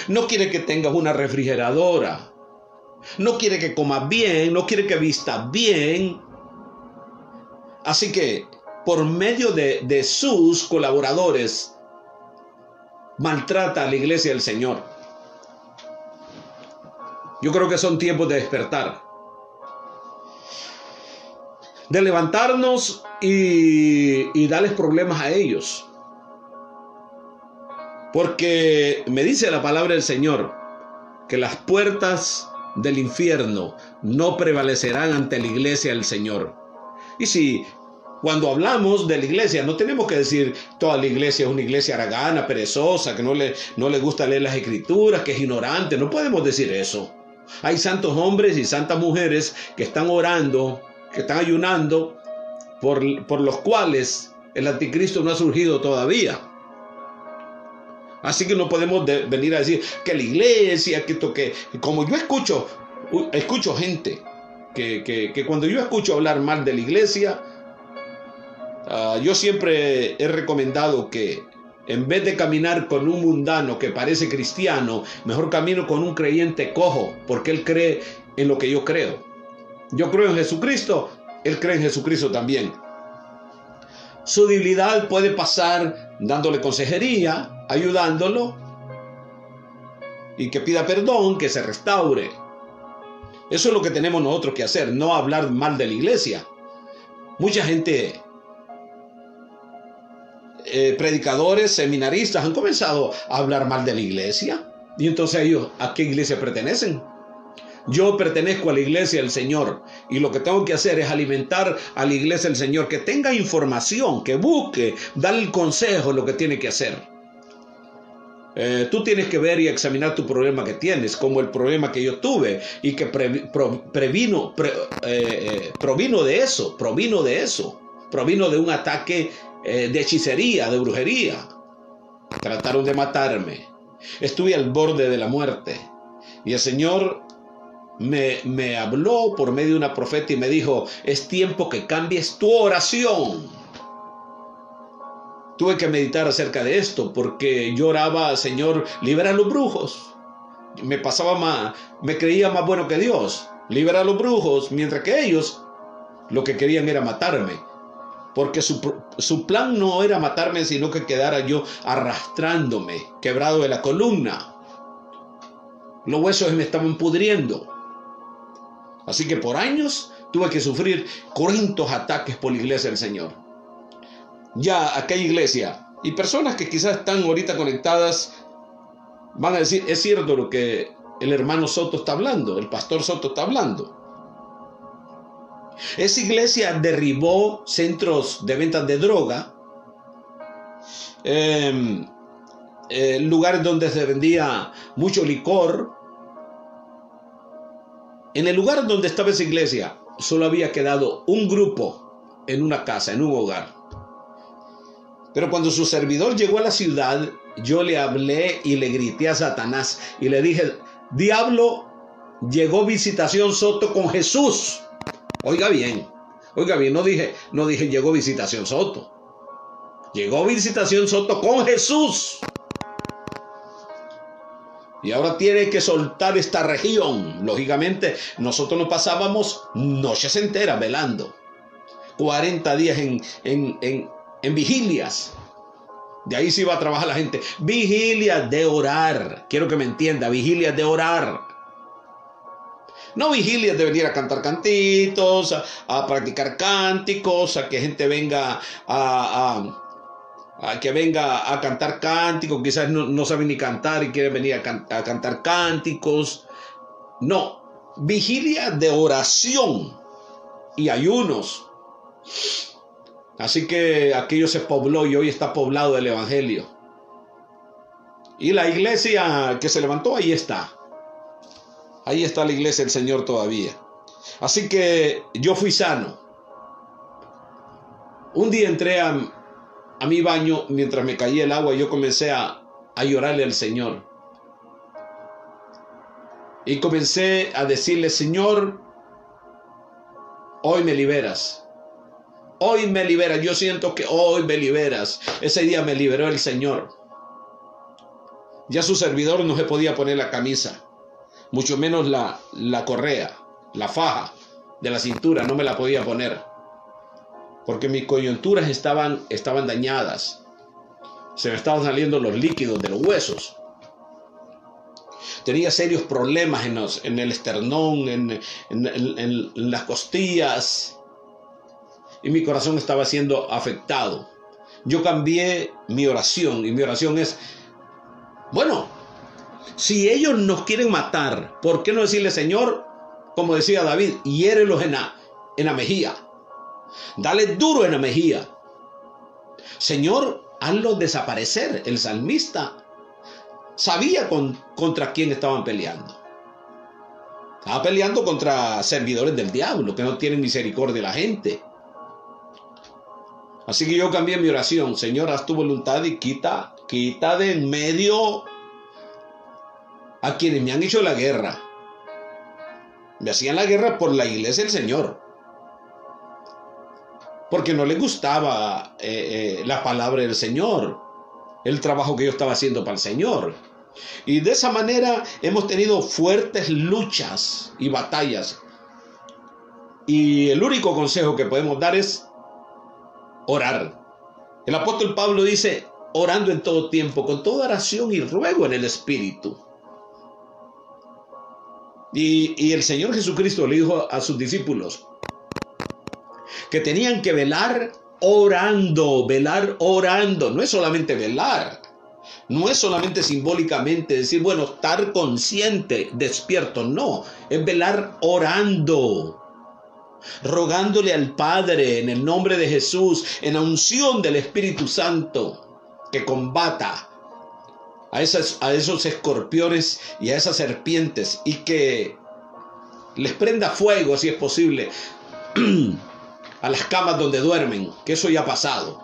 No quiere que tengas una refrigeradora. no quiere que comas bien, no quiere que vistas bien. Así que por medio de sus colaboradores maltrata a la iglesia del Señor. Yo creo que son tiempos de despertar, de levantarnos y darles problemas a ellos. Porque me dice la palabra del Señor que las puertas del infierno no prevalecerán ante la iglesia del Señor. Y si cuando hablamos de la iglesia, no tenemos que decir toda la iglesia es una iglesia haragana, perezosa, que no le gusta leer las escrituras, que es ignorante. No podemos decir eso. Hay santos hombres y santas mujeres que están orando, que están ayunando, por los cuales el anticristo no ha surgido todavía. Así que no podemos venir a decir que la iglesia, que como yo escucho gente que cuando yo escucho hablar mal de la iglesia, yo siempre he recomendado que en vez de caminar con un mundano que parece cristiano, mejor camino con un creyente cojo, porque él cree en lo que yo creo. Yo creo en Jesucristo, él cree en Jesucristo también. Su debilidad puede pasar dándole consejería, ayudándolo, y que pida perdón, que se restaure. Eso es lo que tenemos nosotros que hacer, no hablar mal de la iglesia. Mucha gente, predicadores, seminaristas, han comenzado a hablar mal de la iglesia. Y entonces ellos, ¿a qué iglesia pertenecen? Yo pertenezco a la iglesia del Señor, y lo que tengo que hacer es alimentar a la iglesia del Señor, que tenga información, que busque, darle el consejo, lo que tiene que hacer. Tú tienes que ver y examinar tu problema que tienes, como el problema que yo tuve, y que provino de eso, provino de un ataque de hechicería, de brujería. Trataron de matarme, estuve al borde de la muerte, y el Señor me habló por medio de una profeta y me dijo: es tiempo que cambies tu oración. Tuve que meditar acerca de esto, porque yo oraba: Señor, libera a los brujos. Me creía más bueno que Dios. Libera a los brujos, mientras que ellos lo que querían era matarme. Porque su plan no era matarme, sino que quedara yo arrastrándome, quebrado de la columna. Los huesos me estaban pudriendo. Así que por años tuve que sufrir cruentos ataques por la iglesia del Señor. Ya aquella iglesia, y personas que quizás están ahorita conectadas, van a decir: es cierto lo que el hermano Soto está hablando, el pastor Soto está hablando. Esa iglesia derribó centros de ventas de droga, lugares donde se vendía mucho licor. En el lugar donde estaba esa iglesia solo había quedado un grupo en una casa, en un hogar. Pero cuando su servidor llegó a la ciudad, yo le hablé y le grité a Satanás y le dije: diablo, llegó Visitación Soto con Jesús. Oiga bien, no dije llegó Visitación Soto. Llegó Visitación Soto con Jesús. Y ahora tiene que soltar esta región. Lógicamente, nosotros nos pasábamos noches enteras velando. 40 días en vigilias. De ahí se iba a trabajar la gente. Vigilias de orar. Quiero que me entienda, vigilias de orar. No vigilias de venir a cantar cantitos, a practicar cánticos, a que gente venga a cantar cánticos. Quizás no saben ni cantar y quieren venir a cantar cánticos. No, vigilia de oración y ayunos. Así que aquello se pobló y hoy está poblado del evangelio. Y la iglesia que se levantó, ahí está. Ahí está la iglesia del Señor todavía. Así que yo fui sano. Un día entré a mi baño mientras me caía el agua y yo comencé a llorarle al Señor. Y comencé a decirle: Señor, hoy me liberas. Hoy me liberas. Yo siento que hoy me liberas. Ese día me liberó el Señor. Ya su servidor no se podía poner la camisa. mucho menos la correa, la faja de la cintura, no me la podía poner, porque mis coyunturas estaban dañadas, se me estaban saliendo los líquidos de los huesos. Tenía serios problemas en el esternón, en las costillas, y mi corazón estaba siendo afectado. Yo cambié mi oración, y mi oración es, bueno, si ellos nos quieren matar, ¿por qué no decirle, Señor, como decía David, hiérelos en la mejilla, dale duro en la mejilla? Señor, hazlos desaparecer. El salmista sabía contra quién estaban peleando. Estaba peleando contra servidores del diablo, que no tienen misericordia de la gente. Así que yo cambié mi oración. Señor, haz tu voluntad y quita de en medio a quienes me han hecho la guerra. Me hacían la guerra por la iglesia del Señor, porque no les gustaba la palabra del Señor, el trabajo que yo estaba haciendo para el Señor. Y de esa manera hemos tenido fuertes luchas y batallas. Y el único consejo que podemos dar es orar. El apóstol Pablo dice, orando en todo tiempo, con toda oración y ruego en el Espíritu. Y el Señor Jesucristo le dijo a sus discípulos que tenían que velar orando. No es solamente velar, no es solamente simbólicamente decir, bueno, estar consciente, despierto, no, es velar orando, rogándole al Padre en el nombre de Jesús, en la unción del Espíritu Santo, que combata a esos escorpiones y a esas serpientes, y que les prenda fuego, si es posible, a las camas donde duermen, que eso ya ha pasado.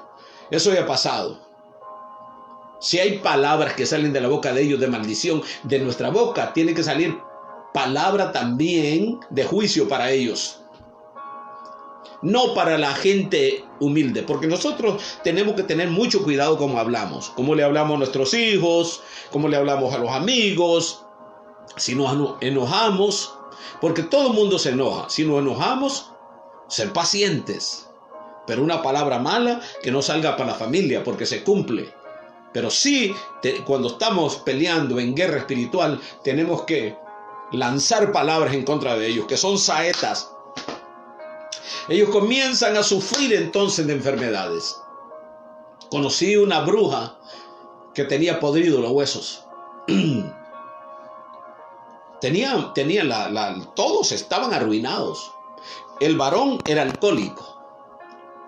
Si hay palabras que salen de la boca de ellos de maldición, de nuestra boca tiene que salir palabra también de juicio para ellos. No para la gente humilde, porque nosotros tenemos que tener mucho cuidado cómo hablamos, cómo le hablamos a nuestros hijos, cómo le hablamos a los amigos, si nos enojamos, porque todo el mundo se enoja. Si nos enojamos, ser pacientes, pero una palabra mala que no salga para la familia, porque se cumple. Pero sí, cuando estamos peleando en guerra espiritual, tenemos que lanzar palabras en contra de ellos, que son saetas. Ellos comienzan a sufrir entonces de enfermedades. Conocí una bruja que tenía podridos los huesos. Todos estaban arruinados. El varón era alcohólico.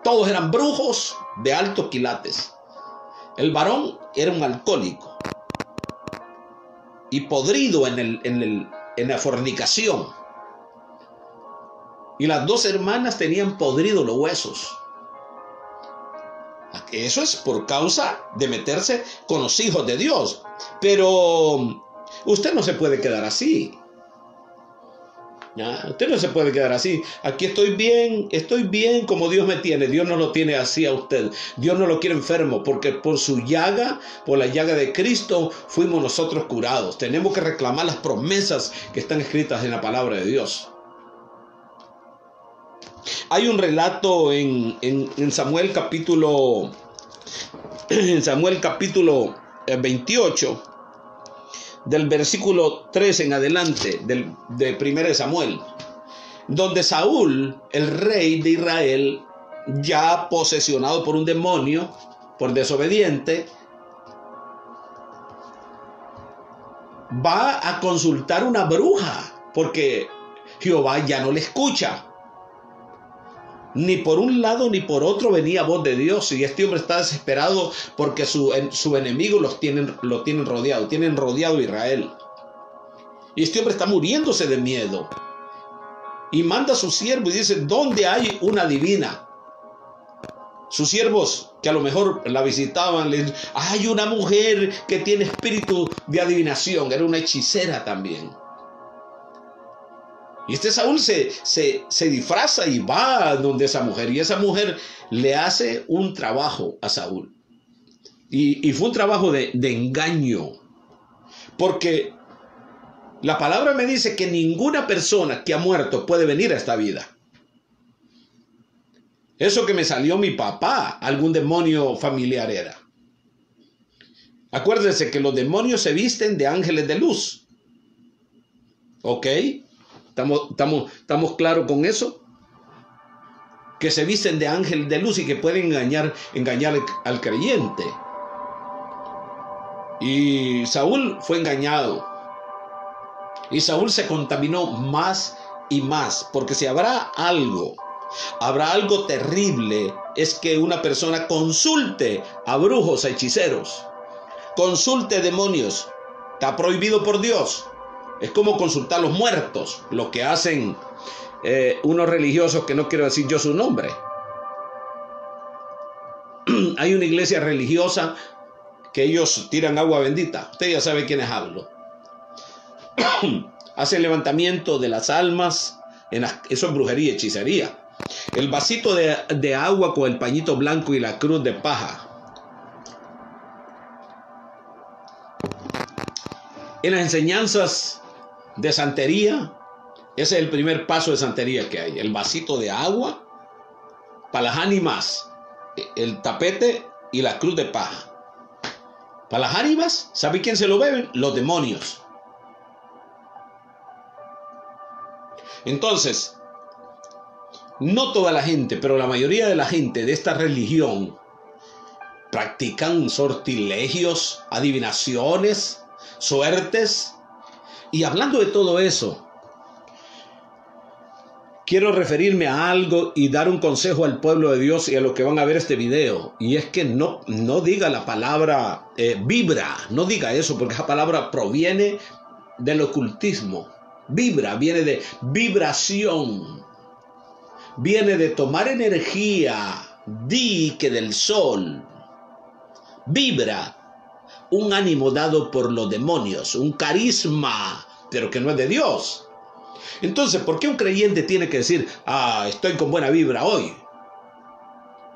Todos eran brujos de altos quilates. El varón era un alcohólico y podrido en la fornicación. Y las dos hermanas tenían podridos los huesos. Eso es por causa de meterse con los hijos de Dios. Pero usted no se puede quedar así. ¿Ya? Usted no se puede quedar así. Aquí estoy bien como Dios me tiene. Dios no lo tiene así a usted. Dios no lo quiere enfermo, porque por su llaga, por la llaga de Cristo, fuimos nosotros curados. Tenemos que reclamar las promesas que están escritas en la palabra de Dios. Hay un relato en Samuel capítulo 28, del versículo 3 en adelante, de 1 Samuel, donde Saúl, el rey de Israel, ya posesionado por un demonio, por desobediente, va a consultar una bruja, porque Jehová ya no le escucha. Ni por un lado ni por otro venía voz de Dios, y este hombre está desesperado porque su enemigo lo tienen rodeado, tienen rodeado a Israel. Y este hombre está muriéndose de miedo. Y manda a su siervo y dice, ¿dónde hay una divina? Sus siervos, que a lo mejor la visitaban, le dicen, hay una mujer que tiene espíritu de adivinación, era una hechicera también. Y este Saúl se disfraza y va donde esa mujer. Y esa mujer le hace un trabajo a Saúl. Y fue un trabajo de engaño. Porque La palabra me dice que ninguna persona que ha muerto puede venir a esta vida. Eso que me salió mi papá, algún demonio familiar era. Acuérdense que los demonios se visten de ángeles de luz. ¿Ok? ¿Estamos claros con eso? Que se visten de ángel de luz y que pueden engañar al creyente. Y Saúl fue engañado. Y Saúl se contaminó más y más. Porque si habrá algo terrible, es que una persona consulte a brujos, a hechiceros. Consulte demonios. Está prohibido por Dios. Es como consultar a los muertos. Lo que hacen unos religiosos que no quiero decir yo su nombre. Hay una iglesia religiosa que ellos tiran agua bendita. Usted ya sabe quiénes hablo. Hacen levantamiento de las almas. Eso es brujería, hechicería. El vasito de agua con el pañito blanco y la cruz de paja. En las enseñanzas de santería, ese es el primer paso de santería que hay. El vasito de agua para las ánimas, el tapete y la cruz de paja. Para las ánimas, ¿sabe quién se lo beben? Los demonios. Entonces, no toda la gente, pero la mayoría de la gente de esta religión practican sortilegios, adivinaciones, suertes. Y hablando de todo eso, quiero referirme a algo y dar un consejo al pueblo de Dios y a los que van a ver este video. Y es que no diga la palabra vibra, no diga eso, porque esa palabra proviene del ocultismo. Vibra, viene de vibración, viene de tomar energía, que del sol. Vibra, un ánimo dado por los demonios, un carisma, pero que no es de Dios. Entonces, ¿por qué un creyente tiene que decir, estoy con buena vibra hoy?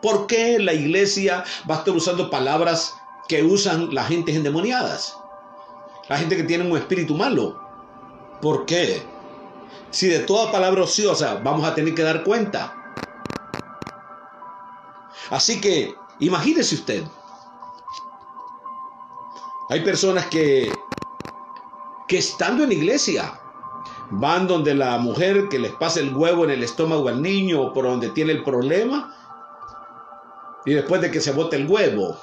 ¿Por qué la iglesia va a estar usando palabras que usan las gentes endemoniadas? La gente que tiene un espíritu malo. ¿Por qué? Si de toda palabra ociosa vamos a tener que dar cuenta. Así que, imagínese usted. Hay personas que estando en iglesia, van donde la mujer que les pasa el huevo en el estómago al niño o por donde tiene el problema, y después de que se bote el huevo,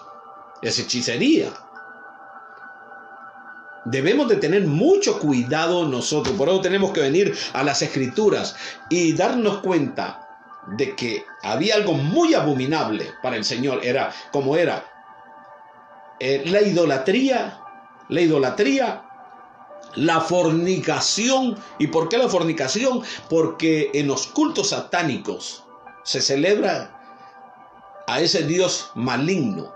es hechicería. Debemos de tener mucho cuidado nosotros. Por eso tenemos que venir a las escrituras y darnos cuenta de que había algo muy abominable para el Señor. Era la idolatría, la fornicación. ¿Y por qué la fornicación? Porque en los cultos satánicos se celebra a ese Dios maligno.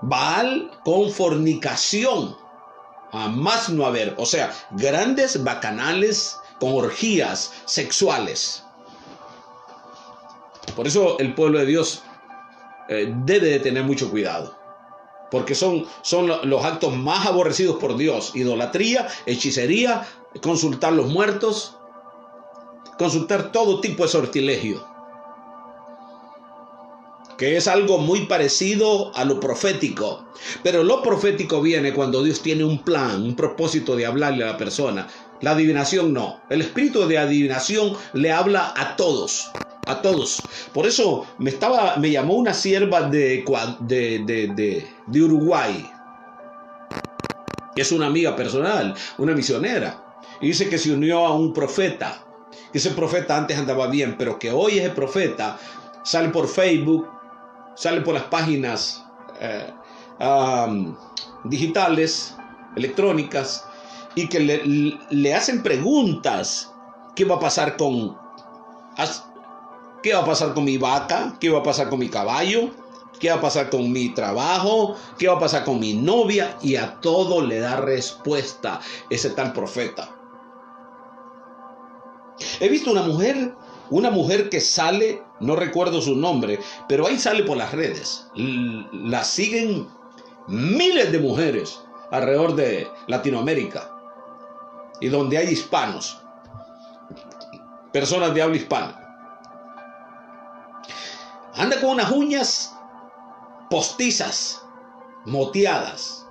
Baal con fornicación, a más no haber. O sea, grandes bacanales con orgías sexuales. Por eso el pueblo de Dios debe de tener mucho cuidado. Porque son los actos más aborrecidos por Dios. Idolatría, hechicería, consultar los muertos, consultar todo tipo de sortilegio. Que es algo muy parecido a lo profético. Pero lo profético viene cuando Dios tiene un plan, un propósito de hablarle a la persona. La adivinación no. El espíritu de adivinación le habla a todos. A todos. Por eso me llamó una sierva de Uruguay, que es una amiga personal, una misionera, y dice que se unió a un profeta. Ese profeta antes andaba bien, pero que hoy ese profeta sale por Facebook, sale por las páginas digitales, electrónicas, y que le hacen preguntas. ¿Qué va a pasar con mi vaca? ¿Qué va a pasar con mi caballo? ¿Qué va a pasar con mi trabajo? ¿Qué va a pasar con mi novia? Y a todo le da respuesta ese tal profeta. He visto una mujer que sale, no recuerdo su nombre, pero ahí sale por las redes. La siguen miles de mujeres alrededor de Latinoamérica. y donde hay hispanos, personas de habla hispana. Anda con unas uñas postizas, moteadas.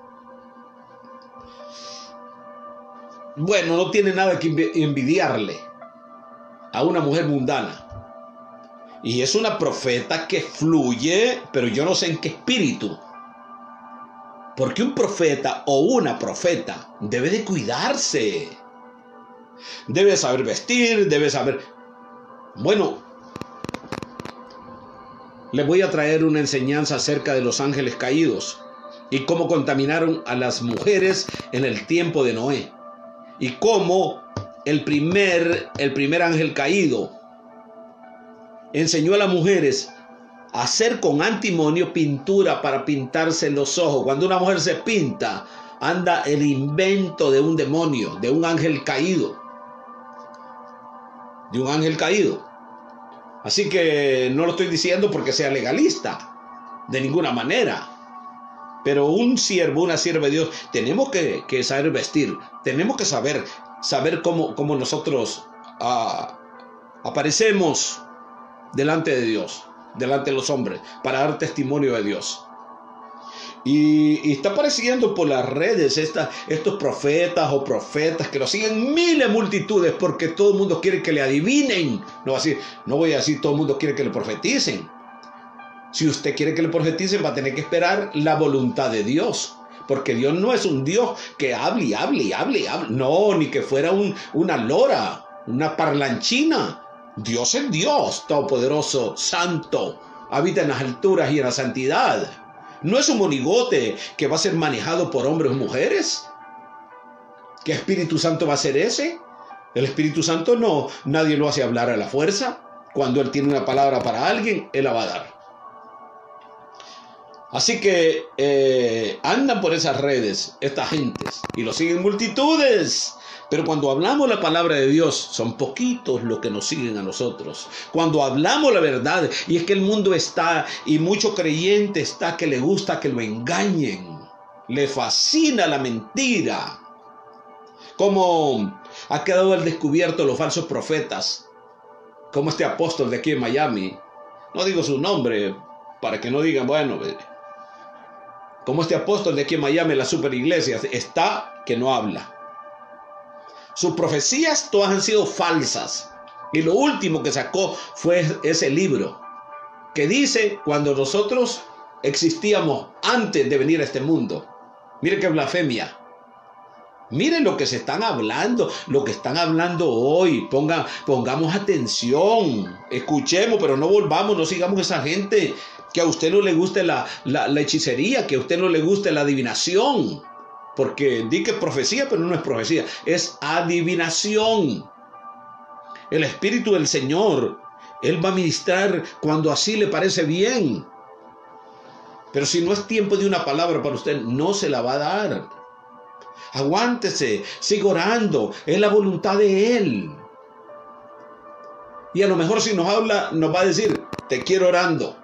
Bueno, no tiene nada que envidiarle a una mujer mundana. Y es una profeta que fluye, pero yo no sé en qué espíritu. Porque un profeta o una profeta debe de cuidarse. Debe saber vestir, debe saber... Bueno, les voy a traer una enseñanza acerca de los ángeles caídos y cómo contaminaron a las mujeres en el tiempo de Noé. Y cómo el primer ángel caído enseñó a las mujeres a hacer con antimonio pintura para pintarse los ojos. Cuando una mujer se pinta, anda el invento de un demonio, de un ángel caído. De un ángel caído. Así que no lo estoy diciendo porque sea legalista, de ninguna manera. Pero un siervo, una sierva de Dios, tenemos que saber vestir, tenemos que saber cómo nosotros aparecemos delante de Dios, delante de los hombres, para dar testimonio de Dios. Y está apareciendo por las redes estos profetas o profetas que lo siguen miles, multitudes, porque todo el mundo quiere que le adivinen. No voy a decir todo el mundo quiere que le profeticen. Si usted quiere que le profeticen, va a tener que esperar la voluntad de Dios. Porque Dios no es un Dios que hable y hable y hable y hable. No, ni que fuera una lora, una parlanchina. Dios es Dios, todopoderoso, santo, habita en las alturas y en la santidad. No es un monigote que va a ser manejado por hombres o mujeres. ¿Qué Espíritu Santo va a ser ese? El Espíritu Santo no, nadie lo hace hablar a la fuerza. Cuando Él tiene una palabra para alguien, Él la va a dar. Así que andan por esas redes estas gentes y lo siguen multitudes. Pero cuando hablamos la palabra de Dios, son poquitos los que nos siguen a nosotros. Cuando hablamos la verdad, y es que el mundo está, y mucho creyente está que le gusta que lo engañen. Le fascina la mentira. Como ha quedado al descubierto los falsos profetas. Como este apóstol de aquí en Miami. No digo su nombre, para que no digan, bueno... Como este apóstol de aquí en Miami, en la superiglesia, está que no habla. Sus profecías todas han sido falsas. Y lo último que sacó fue ese libro que dice cuando nosotros existíamos antes de venir a este mundo. Mire qué blasfemia. Miren lo que se están hablando, lo que están hablando hoy. Pongamos atención, escuchemos, pero no volvamos, no sigamos esa gente que a usted no le guste la hechicería, que a usted no le guste la adivinación. Porque di que es profecía, pero no es profecía, es adivinación. El Espíritu del Señor, Él va a ministrar cuando así le parece bien. Pero si no es tiempo de una palabra para usted, no se la va a dar. Aguántese, siga orando, es la voluntad de Él. Y a lo mejor si nos habla, nos va a decir, te quiero orando.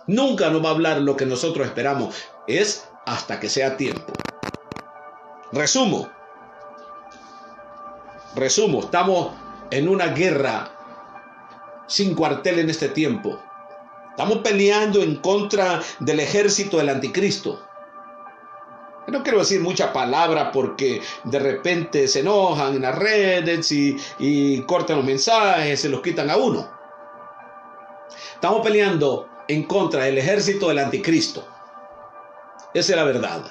Nunca nos va a hablar lo que nosotros esperamos, es hasta que sea tiempo. Resumo, estamos en una guerra sin cuartel en este tiempo. Estamos peleando en contra del ejército del anticristo. No quiero decir mucha palabra porque de repente se enojan en las redes y cortan los mensajes, se los quitan a uno. Estamos peleando en contra del ejército del anticristo. Esa es la verdad.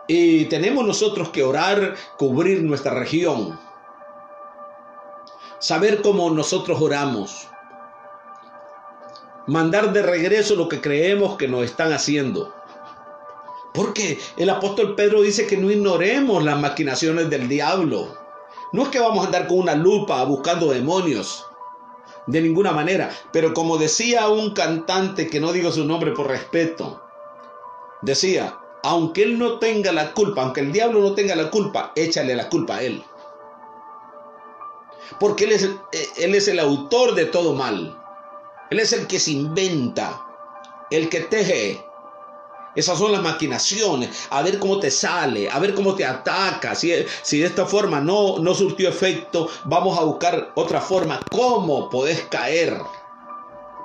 Y tenemos nosotros que orar, cubrir nuestra región. Saber cómo nosotros oramos. Mandar de regreso lo que creemos que nos están haciendo. Porque el apóstol Pedro dice que no ignoremos las maquinaciones del diablo. No es que vamos a andar con una lupa buscando demonios. De ninguna manera. Pero como decía un cantante, que no digo su nombre por respeto, decía, aunque él no tenga la culpa, aunque el diablo no tenga la culpa, échale la culpa a él. Porque él es el autor de todo mal. Él es el que se inventa, el que teje, Esas son las maquinaciones, a ver cómo te sale, a ver cómo te ataca. Si de esta forma no surtió efecto, vamos a buscar otra forma. ¿Cómo podés caer?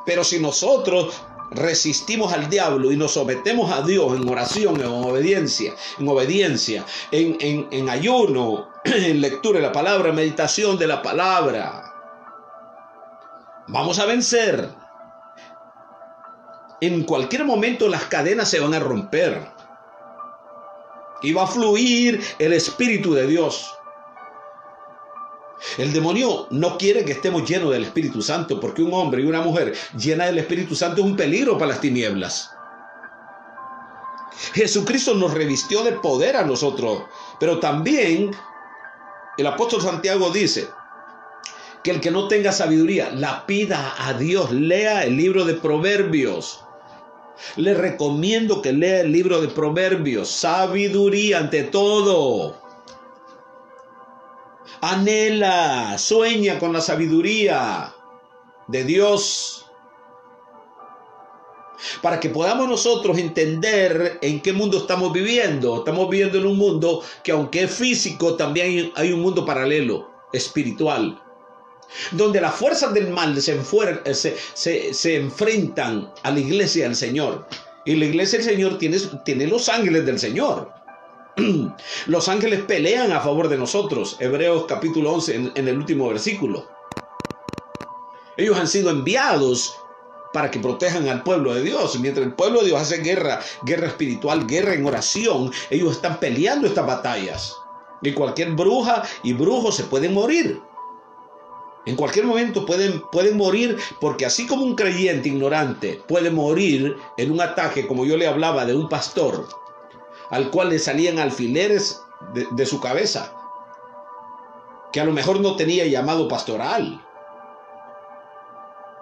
Pero si nosotros resistimos al diablo y nos sometemos a Dios en oración, en obediencia, en ayuno, en lectura de la palabra, meditación de la palabra, vamos a vencer. En cualquier momento las cadenas se van a romper y va a fluir el Espíritu de Dios. El demonio no quiere que estemos llenos del Espíritu Santo, porque un hombre y una mujer llena del Espíritu Santo es un peligro para las tinieblas. Jesucristo nos revistió de poder a nosotros, pero también el apóstol Santiago dice que el que no tenga sabiduría la pida a Dios. Lea el libro de Proverbios. Le recomiendo que lea el libro de Proverbios. Sabiduría ante todo. Anhela, sueña con la sabiduría de Dios, para que podamos nosotros entender en qué mundo estamos viviendo. Estamos viviendo en un mundo que, aunque es físico, también hay un mundo paralelo, espiritual, donde las fuerzas del mal se enfrentan a la iglesia del Señor. Y la iglesia del Señor tiene los ángeles del Señor. Los ángeles pelean a favor de nosotros. Hebreos capítulo 11 en el último versículo. Ellos han sido enviados para que protejan al pueblo de Dios. Mientras el pueblo de Dios hace guerra espiritual, guerra en oración, ellos están peleando estas batallas. Y cualquier bruja y brujo se pueden morir. En cualquier momento pueden morir, porque así como un creyente ignorante puede morir en un ataque, como yo le hablaba de un pastor, al cual le salían alfileres de su cabeza, que a lo mejor no tenía llamado pastoral,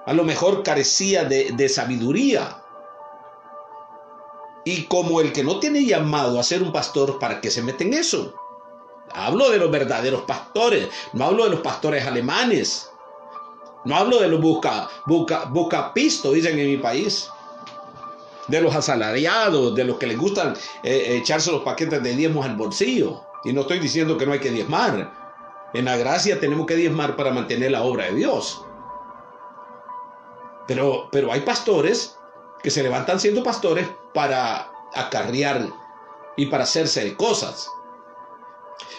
a lo mejor carecía de sabiduría. Y como el que no tiene llamado a ser un pastor, ¿para qué se mete en eso? Hablo de los verdaderos pastores, no hablo de los pastores alemanes, no hablo de los buscapisto, dicen en mi país, de los asalariados, de los que les gustan echarse los paquetes de diezmos al bolsillo. Y no estoy diciendo que no hay que diezmar. En la gracia tenemos que diezmar para mantener la obra de Dios. Pero hay pastores que se levantan siendo pastores para acarrear y para hacerse de cosas.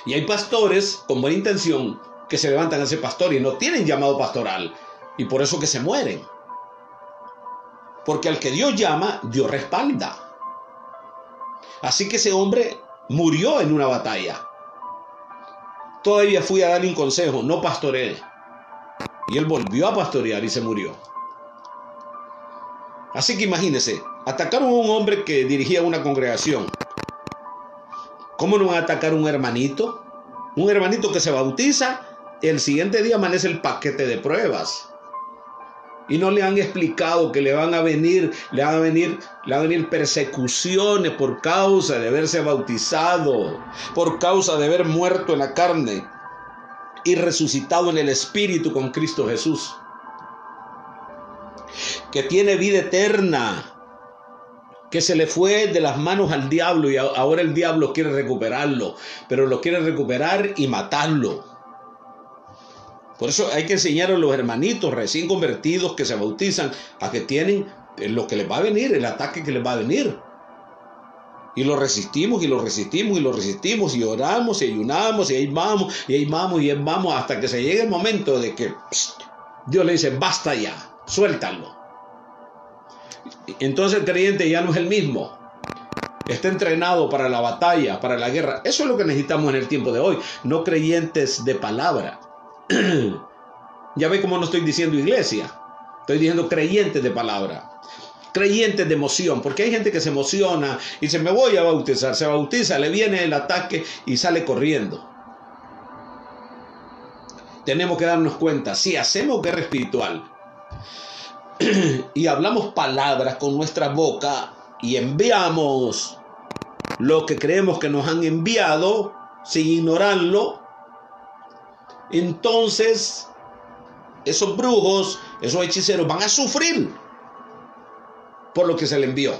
Y hay pastores con buena intención que se levantan a ser pastor y no tienen llamado pastoral. Y por eso que se mueren. Porque al que Dios llama, Dios respalda. Así que ese hombre murió en una batalla. Todavía fui a darle un consejo: no pastoree. Y él volvió a pastorear y se murió. Así que imagínense, atacaron a un hombre que dirigía una congregación. ¿Cómo no van a atacar a un hermanito? Un hermanito que se bautiza, el siguiente día amanece el paquete de pruebas. Y no le han explicado que le van a venir persecuciones por causa de haberse bautizado, por causa de haber muerto en la carne y resucitado en el Espíritu con Cristo Jesús, que tiene vida eterna, que se le fue de las manos al diablo y ahora el diablo quiere recuperarlo, pero lo quiere recuperar y matarlo. Por eso hay que enseñar a los hermanitos recién convertidos que se bautizan a que tienen lo que les va a venir, el ataque que les va a venir. Y lo resistimos y lo resistimos y lo resistimos y oramos y ayunamos y ahí vamos y ahí vamos y ahí vamos hasta que se llegue el momento de que Dios le dice: basta ya, suéltalo. Entonces el creyente ya no es el mismo. Está entrenado para la batalla, para la guerra. Eso es lo que necesitamos en el tiempo de hoy. No creyentes de palabra. Ya ve cómo no estoy diciendo iglesia. Estoy diciendo creyentes de palabra. Creyentes de emoción. Porque hay gente que se emociona y dice: me voy a bautizar. Se bautiza, le viene el ataque y sale corriendo. Tenemos que darnos cuenta. Si hacemos guerra espiritual y hablamos palabras con nuestra boca y enviamos lo que creemos que nos han enviado sin ignorarlo, entonces esos brujos, esos hechiceros van a sufrir por lo que se le envió.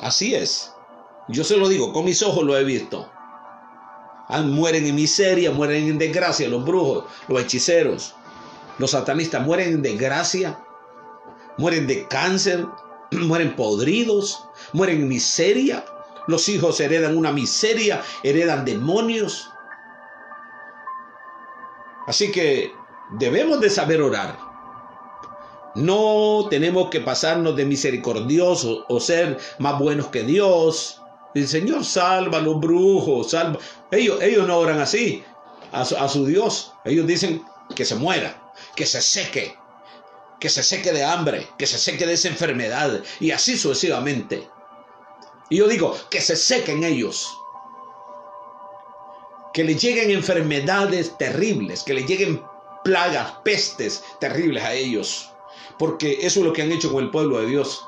Así es. Yo se lo digo, con mis ojos lo he visto. Mueren en miseria, mueren en desgracia los brujos, los hechiceros, los satanistas mueren en desgracia, mueren de cáncer, mueren podridos, mueren en miseria. Los hijos heredan una miseria, heredan demonios. Así que debemos de saber orar. No tenemos que pasarnos de misericordiosos o ser más buenos que Dios. El Señor salva a los brujos, salva. Ellos no oran así a su Dios. Ellos dicen que se muera, que se seque de hambre, que se seque de esa enfermedad y así sucesivamente. Y yo digo, que se sequen ellos. Que les lleguen enfermedades terribles, que les lleguen plagas, pestes terribles a ellos. Porque eso es lo que han hecho con el pueblo de Dios.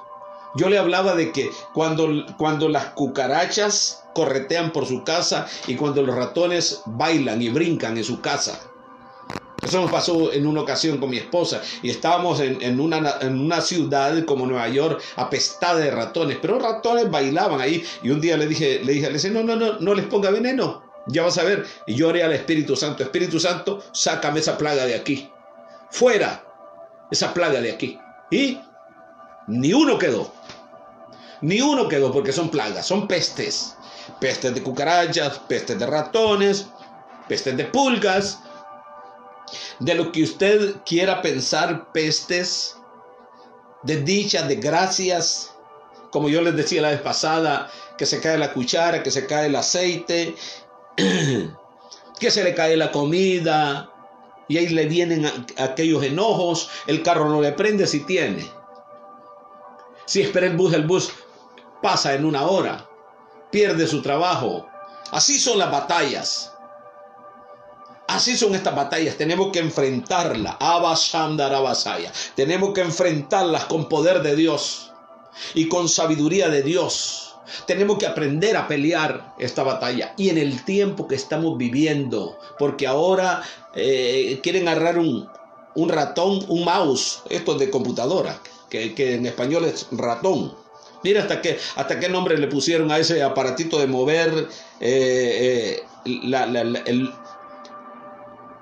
Yo le hablaba de que cuando las cucarachas corretean por su casa y cuando los ratones bailan y brincan en su casa. Eso nos pasó en una ocasión con mi esposa y estábamos en una ciudad como Nueva York apestada de ratones, pero los ratones bailaban ahí y un día le dije, no les ponga veneno, ya vas a ver. Y yo oré al Espíritu Santo, sácame esa plaga de aquí, fuera esa plaga de aquí. Y ni uno quedó porque son plagas, son pestes de cucarachas, pestes de ratones, pestes de pulgas. De lo que usted quiera pensar, pestes, desdichas, desgracias, como yo les decía la vez pasada, que se cae la cuchara, que se cae el aceite, que se le cae la comida, y ahí le vienen aquellos enojos, el carro no le prende si tiene. Si espera el bus pasa en 1 hora, pierde su trabajo. Así son las batallas. Así son estas batallas, tenemos que enfrentarlas. Tenemos que enfrentarlas con poder de Dios y con sabiduría de Dios. Tenemos que aprender a pelear esta batalla. Y en el tiempo que estamos viviendo, porque ahora quieren agarrar un ratón, un mouse, esto de computadora, que en español es ratón. Mira hasta qué nombre le pusieron a ese aparatito de mover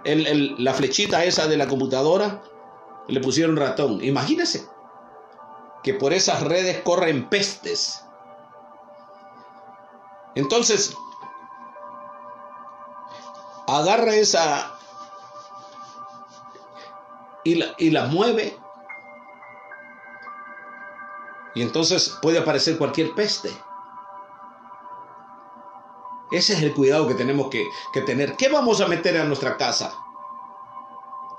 la flechita esa de la computadora, le pusieron ratón. Imagínese que por esas redes corren pestes. Entonces, agarra esa y la mueve. Y entonces puede aparecer cualquier peste. Ese es el cuidado que tenemos que tener. ¿Qué vamos a meter a nuestra casa?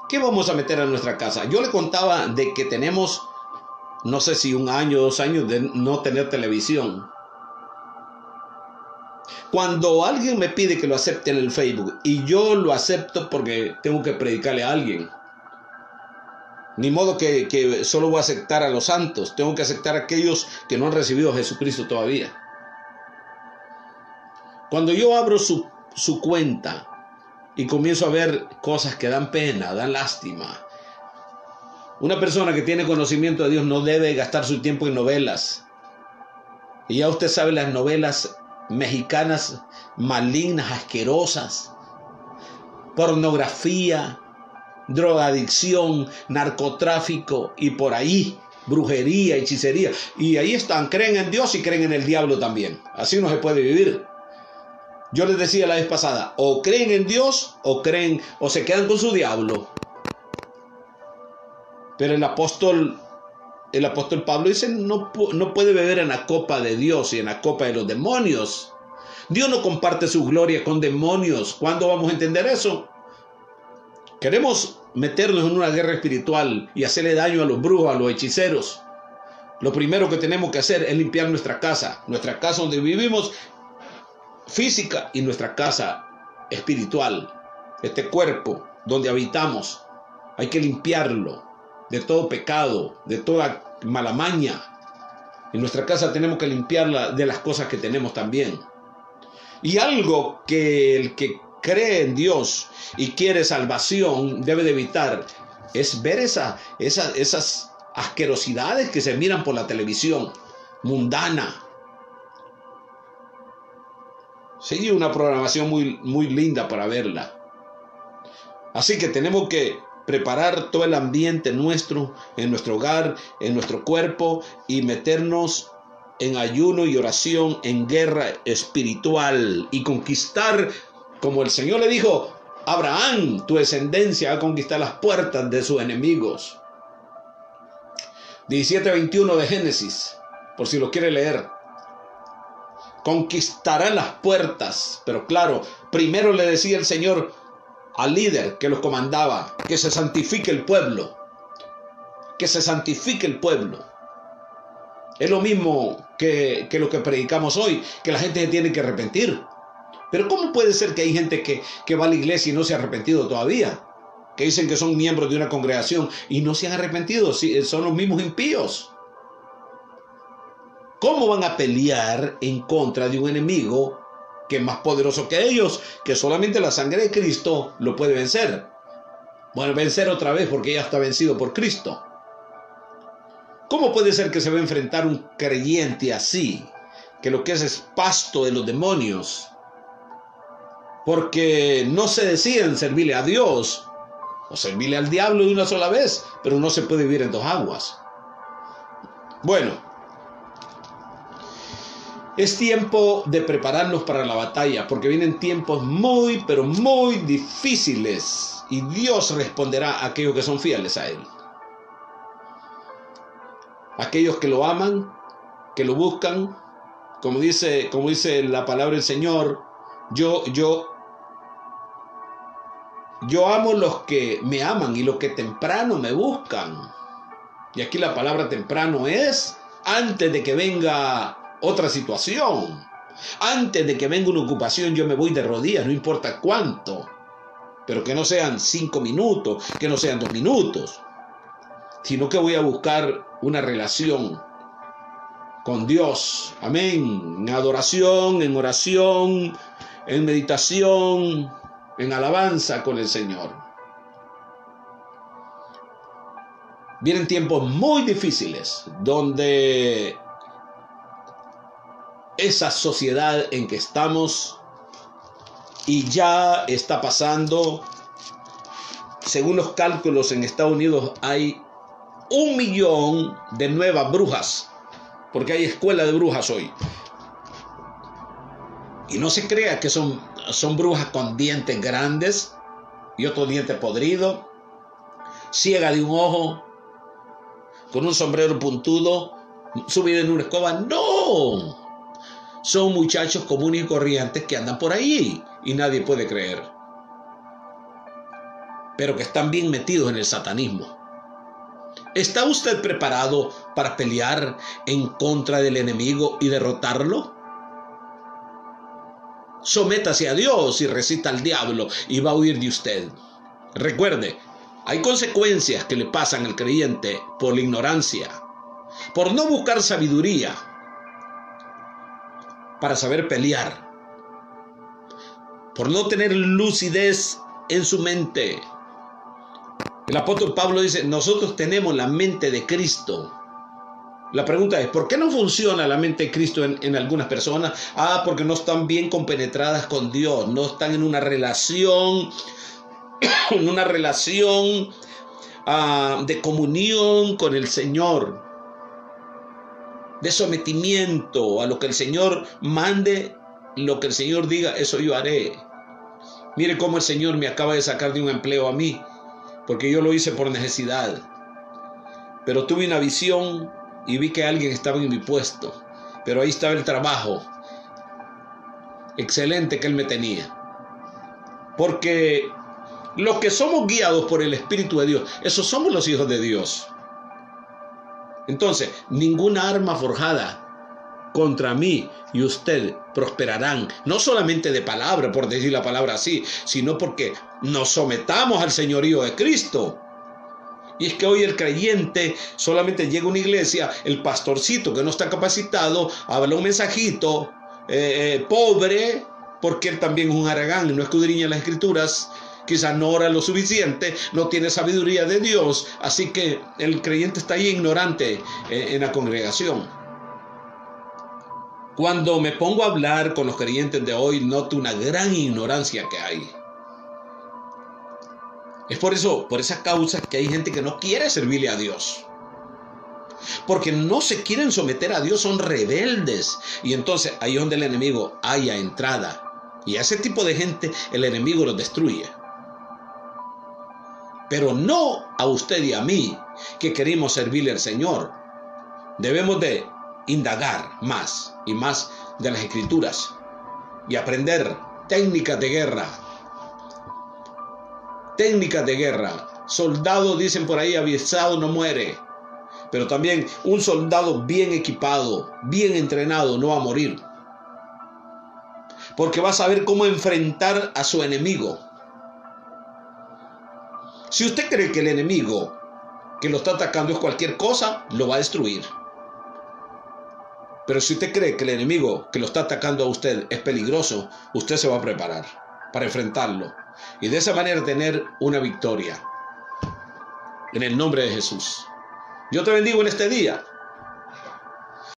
¿Qué vamos a meter a nuestra casa? Yo le contaba de que tenemos, no sé si 1 año, 2 años de no tener televisión. Cuando alguien me pide que lo acepte en el Facebook, y yo lo acepto porque tengo que predicarle a alguien. Ni modo que solo voy a aceptar a los santos. Tengo que aceptar a aquellos que no han recibido a Jesucristo todavía. Cuando yo abro su cuenta y comienzo a ver cosas que dan pena, dan lástima. Una persona que tiene conocimiento de Dios no debe gastar su tiempo en novelas. Y ya usted sabe las novelas mexicanas malignas, asquerosas. Pornografía, drogadicción, narcotráfico y por ahí brujería, hechicería. Y ahí están, creen en Dios y creen en el diablo también. Así no se puede vivir. Yo les decía la vez pasada, o creen en Dios o se quedan con su diablo. Pero el apóstol Pablo dice, no puede beber en la copa de Dios y en la copa de los demonios. Dios no comparte su gloria con demonios. ¿Cuándo vamos a entender eso? Queremos meternos en una guerra espiritual y hacerle daño a los brujos, a los hechiceros. Lo primero que tenemos que hacer es limpiar nuestra casa donde vivimos, física, y nuestra casa espiritual, este cuerpo donde habitamos. Hay que limpiarlo de todo pecado, de toda mala maña. En nuestra casa tenemos que limpiarla de las cosas que tenemos también. Y algo que el que cree en Dios y quiere salvación debe de evitar es ver esas asquerosidades que se miran por la televisión mundana. Sí, una programación muy linda para verla. Así que tenemos que preparar todo el ambiente nuestro, en nuestro hogar, en nuestro cuerpo, y meternos en ayuno y oración, en guerra espiritual, y conquistar, como el Señor le dijo: Abraham, tu descendencia va a conquistar las puertas de sus enemigos. 17:21 de Génesis, por si lo quiere leer. Conquistarán las puertas, pero claro, primero le decía el Señor al líder que los comandaba, que se santifique el pueblo, que se santifique el pueblo. Es lo mismo que lo que predicamos hoy, que la gente se tiene que arrepentir. Pero ¿cómo puede ser que hay gente que va a la iglesia y no se ha arrepentido todavía? Que dicen que son miembros de una congregación y no se han arrepentido, son los mismos impíos. ¿Cómo van a pelear en contra de un enemigo que es más poderoso que ellos, que solamente la sangre de Cristo lo puede vencer? Bueno, vencer otra vez porque ya está vencido por Cristo. ¿Cómo puede ser que se va a enfrentar un creyente así, que lo que es pasto de los demonios? Porque no se deciden servirle a Dios o servirle al diablo de una sola vez, pero no se puede vivir en dos aguas. Bueno, es tiempo de prepararnos para la batalla, porque vienen tiempos muy, pero muy difíciles, y Dios responderá a aquellos que son fieles a Él. Aquellos que lo aman, que lo buscan, como dice la palabra del Señor: yo amo los que me aman y los que temprano me buscan. Y aquí la palabra temprano es antes de que venga otra situación. Antes de que venga una ocupación, yo me voy de rodillas, no importa cuánto. Pero que no sean 5 minutos, que no sean 2 minutos. Sino que voy a buscar una relación con Dios. Amén. En adoración, en oración, en meditación, en alabanza con el Señor. Vienen tiempos muy difíciles donde esa sociedad en que estamos, y ya está pasando, según los cálculos en Estados Unidos hay 1 millón de nuevas brujas, porque hay escuela de brujas hoy. Y no se crea que son brujas con dientes grandes y otro diente podrido, ciega de un ojo, con un sombrero puntudo, subida en una escoba. No, son muchachos comunes y corrientes que andan por ahí y nadie puede creer, pero que están bien metidos en el satanismo. ¿Está usted preparado para pelear en contra del enemigo y derrotarlo? Sométase a Dios y resista al diablo y va a huir de usted. Recuerde, hay consecuencias que le pasan al creyente por la ignorancia, por no buscar sabiduría para saber pelear, por no tener lucidez en su mente. El apóstol Pablo dice: nosotros tenemos la mente de Cristo. La pregunta es: ¿por qué no funciona la mente de Cristo en algunas personas? Porque no están bien compenetradas con Dios, no están en una relación, de comunión con el Señor, de sometimiento a lo que el Señor mande, lo que el Señor diga, eso yo haré. Mire cómo el Señor me acaba de sacar de un empleo a mí, porque yo lo hice por necesidad. Pero tuve una visión y vi que alguien estaba en mi puesto, pero ahí estaba el trabajo excelente que Él me tenía. Porque los que somos guiados por el Espíritu de Dios, esos somos los hijos de Dios. Entonces, ninguna arma forjada contra mí y usted prosperarán, no solamente de palabra, por decir la palabra así, sino porque nos sometamos al señorío de Cristo. Y es que hoy el creyente solamente llega a una iglesia, el pastorcito que no está capacitado, habla un mensajito, pobre, porque él también es un haragán y no escudriña las escrituras, quizás no ora lo suficiente, no tiene sabiduría de Dios, así que el creyente está ahí ignorante en la congregación. Cuando me pongo a hablar con los creyentes de hoy, noto una gran ignorancia que hay. Es por esa causa que hay gente que no quiere servirle a Dios. Porque no se quieren someter a Dios, son rebeldes. Y entonces ahí es donde el enemigo haya entrada. Y a ese tipo de gente el enemigo los destruye. Pero no a usted y a mí, que queremos servirle al Señor. Debemos de indagar más y más de las Escrituras y aprender técnicas de guerra. Técnicas de guerra. Soldado, dicen por ahí, avisado no muere. Pero también un soldado bien equipado, bien entrenado, no va a morir. Porque va a saber cómo enfrentar a su enemigo. Si usted cree que el enemigo que lo está atacando es cualquier cosa, lo va a destruir. Pero si usted cree que el enemigo que lo está atacando a usted es peligroso, usted se va a preparar para enfrentarlo. Y de esa manera tener una victoria. En el nombre de Jesús. Yo te bendigo en este día.